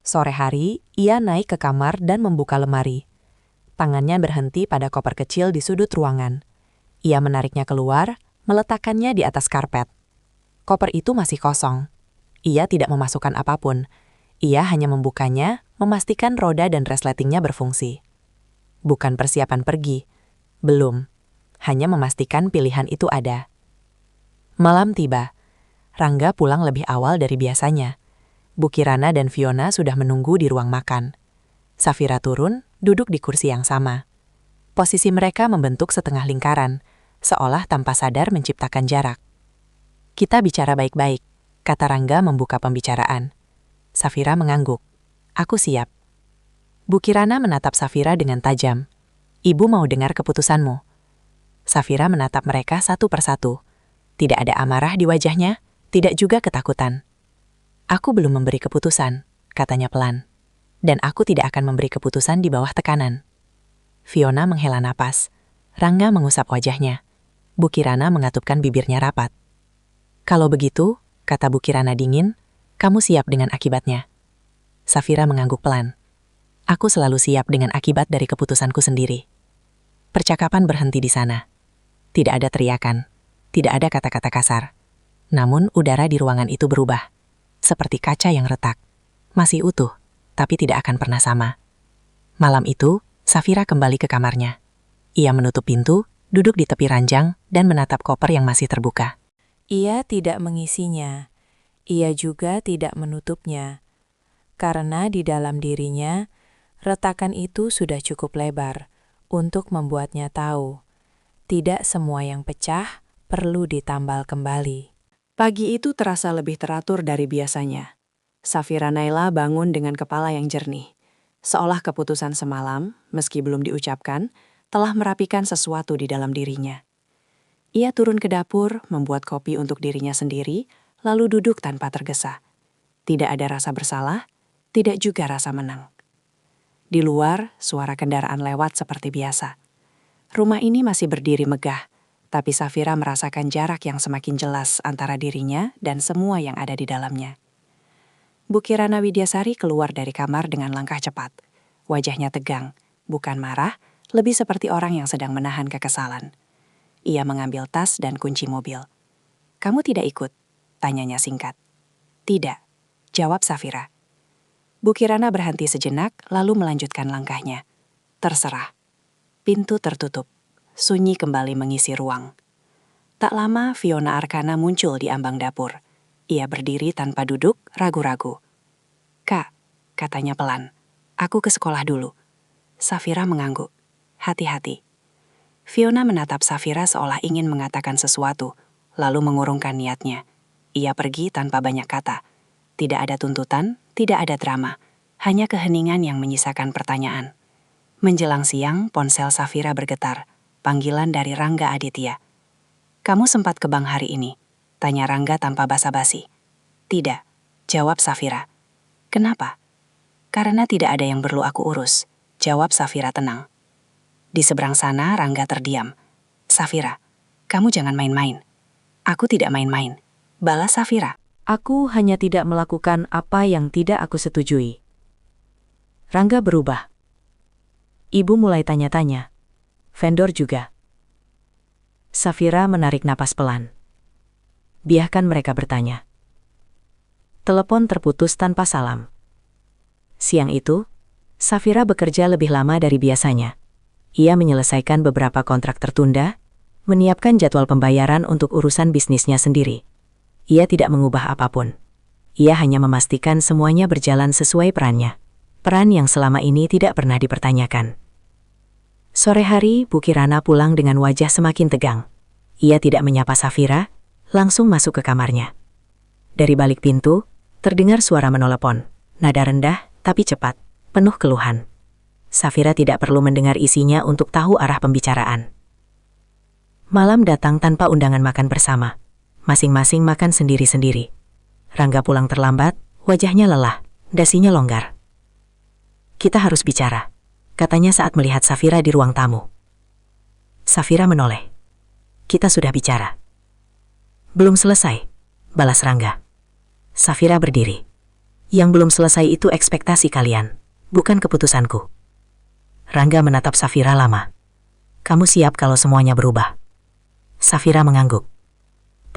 C: Sore hari, ia naik ke kamar dan membuka lemari. Tangannya berhenti pada koper kecil di sudut ruangan. Ia menariknya keluar, meletakkannya di atas karpet. Koper itu masih kosong. Ia tidak memasukkan apapun. Ia hanya membukanya, memastikan roda dan resletingnya berfungsi. Bukan persiapan pergi. Belum. Hanya memastikan pilihan itu ada. Malam tiba. Rangga pulang lebih awal dari biasanya. Bu Kirana dan Fiona sudah menunggu di ruang makan. Safira turun, duduk di kursi yang sama. Posisi mereka membentuk setengah lingkaran, seolah tanpa sadar menciptakan jarak. Kita bicara baik-baik, kata Rangga membuka pembicaraan. Safira mengangguk. Aku siap. Bu Kirana menatap Safira dengan tajam. Ibu mau dengar keputusanmu. Safira menatap mereka satu persatu. Tidak ada amarah di wajahnya, tidak juga ketakutan. Aku belum memberi keputusan, katanya pelan. Dan aku tidak akan memberi keputusan di bawah tekanan. Fiona menghela napas. Rangga mengusap wajahnya. Bu Kirana mengatupkan bibirnya rapat. Kalau begitu, kata Bu Kirana dingin, kamu siap dengan akibatnya. Safira mengangguk pelan. Aku selalu siap dengan akibat dari keputusanku sendiri. Percakapan berhenti di sana. Tidak ada teriakan, tidak ada kata-kata kasar. Namun udara di ruangan itu berubah. Seperti kaca yang retak. Masih utuh, tapi tidak akan pernah sama. Malam itu, Safira kembali ke kamarnya. Ia menutup pintu, duduk di tepi ranjang, dan menatap koper yang masih terbuka.
B: Ia tidak mengisinya. Ia juga tidak menutupnya. Karena di dalam dirinya, retakan itu sudah cukup lebar untuk membuatnya tahu. Tidak semua yang pecah perlu ditambal kembali.
C: Pagi itu terasa lebih teratur dari biasanya. Safira Naila bangun dengan kepala yang jernih. Seolah keputusan semalam, meski belum diucapkan, telah merapikan sesuatu di dalam dirinya. Ia turun ke dapur, membuat kopi untuk dirinya sendiri, lalu duduk tanpa tergesa. Tidak ada rasa bersalah, tidak juga rasa menang. Di luar, suara kendaraan lewat seperti biasa. Rumah ini masih berdiri megah, tapi Safira merasakan jarak yang semakin jelas antara dirinya dan semua yang ada di dalamnya. Bu Kirana Widyasari keluar dari kamar dengan langkah cepat. Wajahnya tegang, bukan marah, lebih seperti orang yang sedang menahan kekesalan. Ia mengambil tas dan kunci mobil. Kamu tidak ikut? Tanyanya singkat. Tidak, jawab Safira. Bu Kirana berhenti sejenak, lalu melanjutkan langkahnya. Terserah. Pintu tertutup. Sunyi kembali mengisi ruang. Tak lama, Fiona Arkana muncul di ambang dapur. Ia berdiri tanpa duduk, ragu-ragu. Kak, katanya pelan, aku ke sekolah dulu. Safira mengangguk. Hati-hati. Fiona menatap Safira seolah ingin mengatakan sesuatu, lalu mengurungkan niatnya. Ia pergi tanpa banyak kata. Tidak ada tuntutan, tidak ada drama. Hanya keheningan yang menyisakan pertanyaan. Menjelang siang, ponsel Safira bergetar. Panggilan dari Rangga Aditya. Kamu sempat ke bank hari ini? Tanya Rangga tanpa basa-basi. Tidak, jawab Safira. Kenapa? Karena tidak ada yang perlu aku urus, jawab Safira tenang. Di seberang sana Rangga terdiam. Safira, kamu jangan main-main. Aku tidak main-main, balas Safira.
D: Aku hanya tidak melakukan apa yang tidak aku setujui. Rangga berubah. Ibu mulai tanya-tanya. Vendor juga. Safira menarik napas pelan. Biarkan mereka bertanya. Telepon terputus tanpa salam. Siang itu, Safira bekerja lebih lama dari biasanya. Ia menyelesaikan beberapa kontrak tertunda, menyiapkan jadwal pembayaran untuk urusan bisnisnya sendiri. Ia tidak mengubah apapun. Ia hanya memastikan semuanya berjalan sesuai perannya. Peran yang selama ini tidak pernah dipertanyakan. Sore hari, Bu Kirana pulang dengan wajah semakin tegang. Ia tidak menyapa Safira, langsung masuk ke kamarnya. Dari balik pintu, terdengar suara menelepon. Nada rendah, tapi cepat, penuh keluhan. Safira tidak perlu mendengar isinya untuk tahu arah pembicaraan. Malam datang tanpa undangan makan bersama. Masing-masing makan sendiri-sendiri. Rangga pulang terlambat, wajahnya lelah, dasinya longgar. Kita harus bicara, katanya saat melihat Safira di ruang tamu. Safira menoleh. Kita sudah bicara. Belum selesai, balas Rangga. Safira berdiri. Yang belum selesai itu ekspektasi kalian, bukan keputusanku. Rangga menatap Safira lama. Kamu siap kalau semuanya berubah? Safira mengangguk.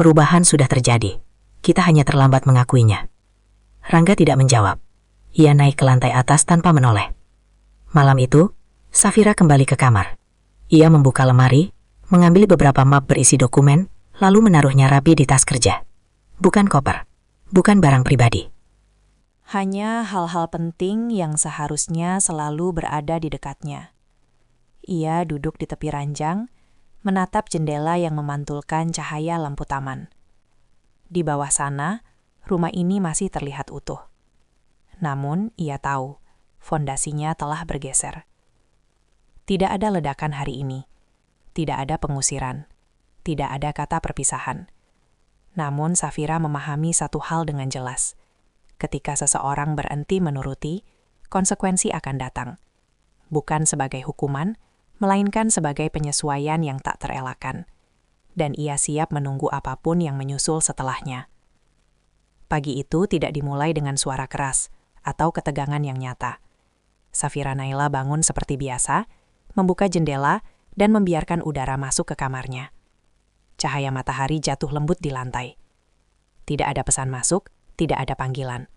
D: Perubahan sudah terjadi. Kita hanya terlambat mengakuinya. Rangga tidak menjawab. Ia naik ke lantai atas tanpa menoleh. Malam itu, Safira kembali ke kamar. Ia membuka lemari, mengambil beberapa map berisi dokumen, lalu menaruhnya rapi di tas kerja. Bukan koper, bukan barang pribadi.
B: Hanya hal-hal penting yang seharusnya selalu berada di dekatnya.
C: Ia duduk di tepi ranjang, menatap jendela yang memantulkan cahaya lampu taman. Di bawah sana, rumah ini masih terlihat utuh. Namun, ia tahu, fondasinya telah bergeser. Tidak ada ledakan hari ini. Tidak ada pengusiran. Tidak ada kata perpisahan. Namun, Safira memahami satu hal dengan jelas. Ketika seseorang berhenti menuruti, konsekuensi akan datang. Bukan sebagai hukuman, melainkan sebagai penyesuaian yang tak terelakkan. Dan ia siap menunggu apapun yang menyusul setelahnya. Pagi itu tidak dimulai dengan suara keras atau ketegangan yang nyata. Safira Naila bangun seperti biasa, membuka jendela dan membiarkan udara masuk ke kamarnya. Cahaya matahari jatuh lembut di lantai. Tidak ada pesan masuk, tidak ada panggilan.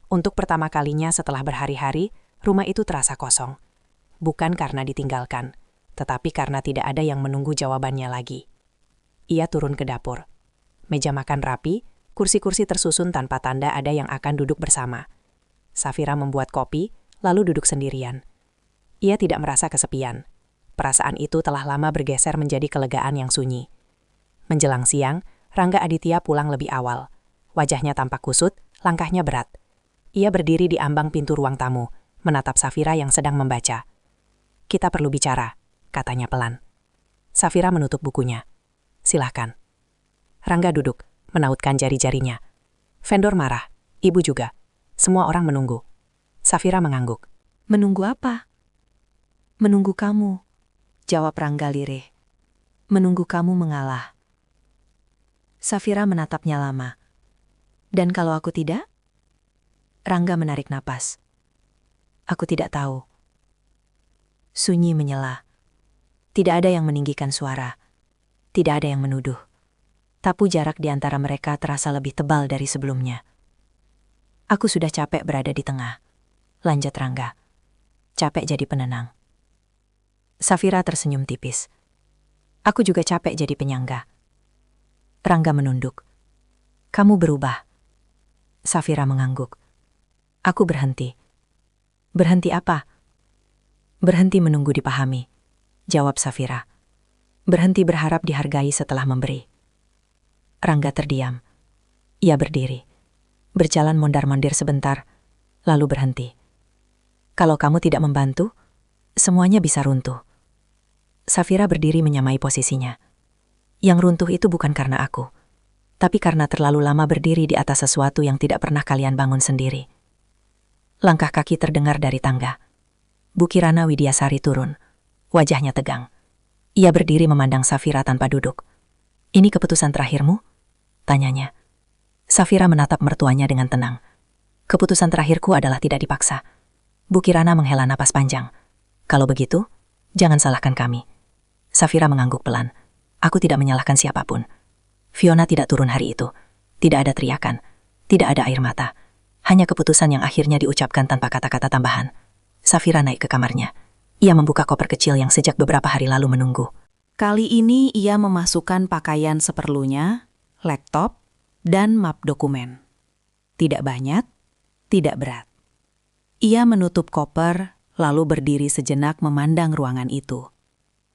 C: Untuk pertama kalinya setelah berhari-hari, rumah itu terasa kosong. Bukan karena ditinggalkan, tetapi karena tidak ada yang menunggu jawabannya lagi. Ia turun ke dapur. Meja makan rapi, kursi-kursi tersusun tanpa tanda ada yang akan duduk bersama. Safira membuat kopi, lalu duduk sendirian. Ia tidak merasa kesepian. Perasaan itu telah lama bergeser menjadi kelegaan yang sunyi. Menjelang siang, Rangga Aditya pulang lebih awal. Wajahnya tampak kusut, langkahnya berat. Ia berdiri di ambang pintu ruang tamu, menatap Safira yang sedang membaca. "Kita perlu bicara," katanya pelan. Safira menutup bukunya. "Silahkan." Rangga duduk, menautkan jari-jarinya. Vendor marah, ibu juga. Semua orang menunggu. Safira mengangguk.
B: "Menunggu apa?" "Menunggu kamu," jawab Rangga lirih. "Menunggu kamu mengalah." Safira menatapnya lama. "Dan kalau aku tidak?" Rangga menarik napas. "Aku tidak tahu." Sunyi menyela. Tidak ada yang meninggikan suara. Tidak ada yang menuduh. Tapi jarak di antara mereka terasa lebih tebal dari sebelumnya. "Aku sudah capek berada di tengah," lanjut Rangga. "Capek jadi penenang." Safira tersenyum tipis. "Aku juga capek jadi penyangga." Rangga menunduk. "Kamu berubah." Safira mengangguk. "Aku berhenti." "Berhenti apa?" "Berhenti menunggu dipahami," jawab Safira. "Berhenti berharap dihargai setelah memberi." Rangga terdiam. Ia berdiri. Berjalan mondar-mandir sebentar, lalu berhenti. "Kalau kamu tidak membantu, semuanya bisa runtuh." Safira berdiri menyamai posisinya. "Yang runtuh itu bukan karena aku, tapi karena terlalu lama berdiri di atas sesuatu yang tidak pernah kalian bangun sendiri." Langkah kaki terdengar dari tangga. Bu Kirana Widyasari turun. Wajahnya tegang. Ia berdiri memandang Safira tanpa duduk. "Ini keputusan terakhirmu?" tanyanya. Safira menatap mertuanya dengan tenang. "Keputusan terakhirku adalah tidak dipaksa." Bu Kirana menghela napas panjang. "Kalau begitu, jangan salahkan kami." Safira mengangguk pelan. "Aku tidak menyalahkan siapapun. Fiona tidak turun hari itu. Tidak ada teriakan. Tidak ada air mata. Hanya keputusan yang akhirnya diucapkan tanpa kata-kata tambahan." Safira naik ke kamarnya. Ia membuka koper kecil yang sejak beberapa hari lalu menunggu. Kali ini ia memasukkan pakaian seperlunya, laptop, dan map dokumen. Tidak banyak, tidak berat. Ia menutup koper, lalu berdiri sejenak memandang ruangan itu.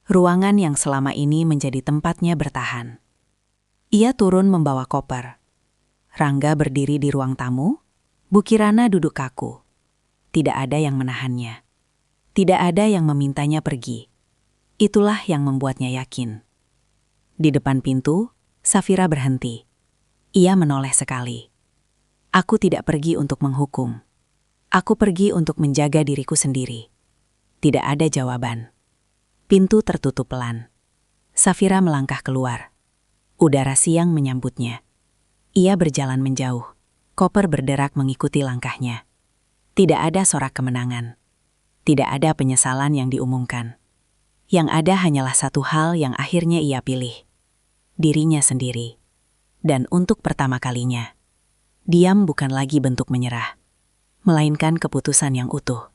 B: Ruangan yang selama ini menjadi tempatnya bertahan. Ia turun membawa koper. Rangga berdiri di ruang tamu, Bu Kirana duduk kaku. Tidak ada yang menahannya. Tidak ada yang memintanya pergi. Itulah yang membuatnya yakin. Di depan pintu, Safira berhenti. Ia menoleh sekali. "Aku tidak pergi untuk menghukum. Aku pergi untuk menjaga diriku sendiri." Tidak ada jawaban. Pintu tertutup pelan. Safira melangkah keluar. Udara siang menyambutnya. Ia berjalan menjauh. Koper berderak mengikuti langkahnya. Tidak ada sorak kemenangan. Tidak ada penyesalan yang diumumkan. Yang ada hanyalah satu hal yang akhirnya ia pilih. Dirinya sendiri. Dan untuk pertama kalinya, diam bukan lagi bentuk menyerah, melainkan keputusan yang utuh.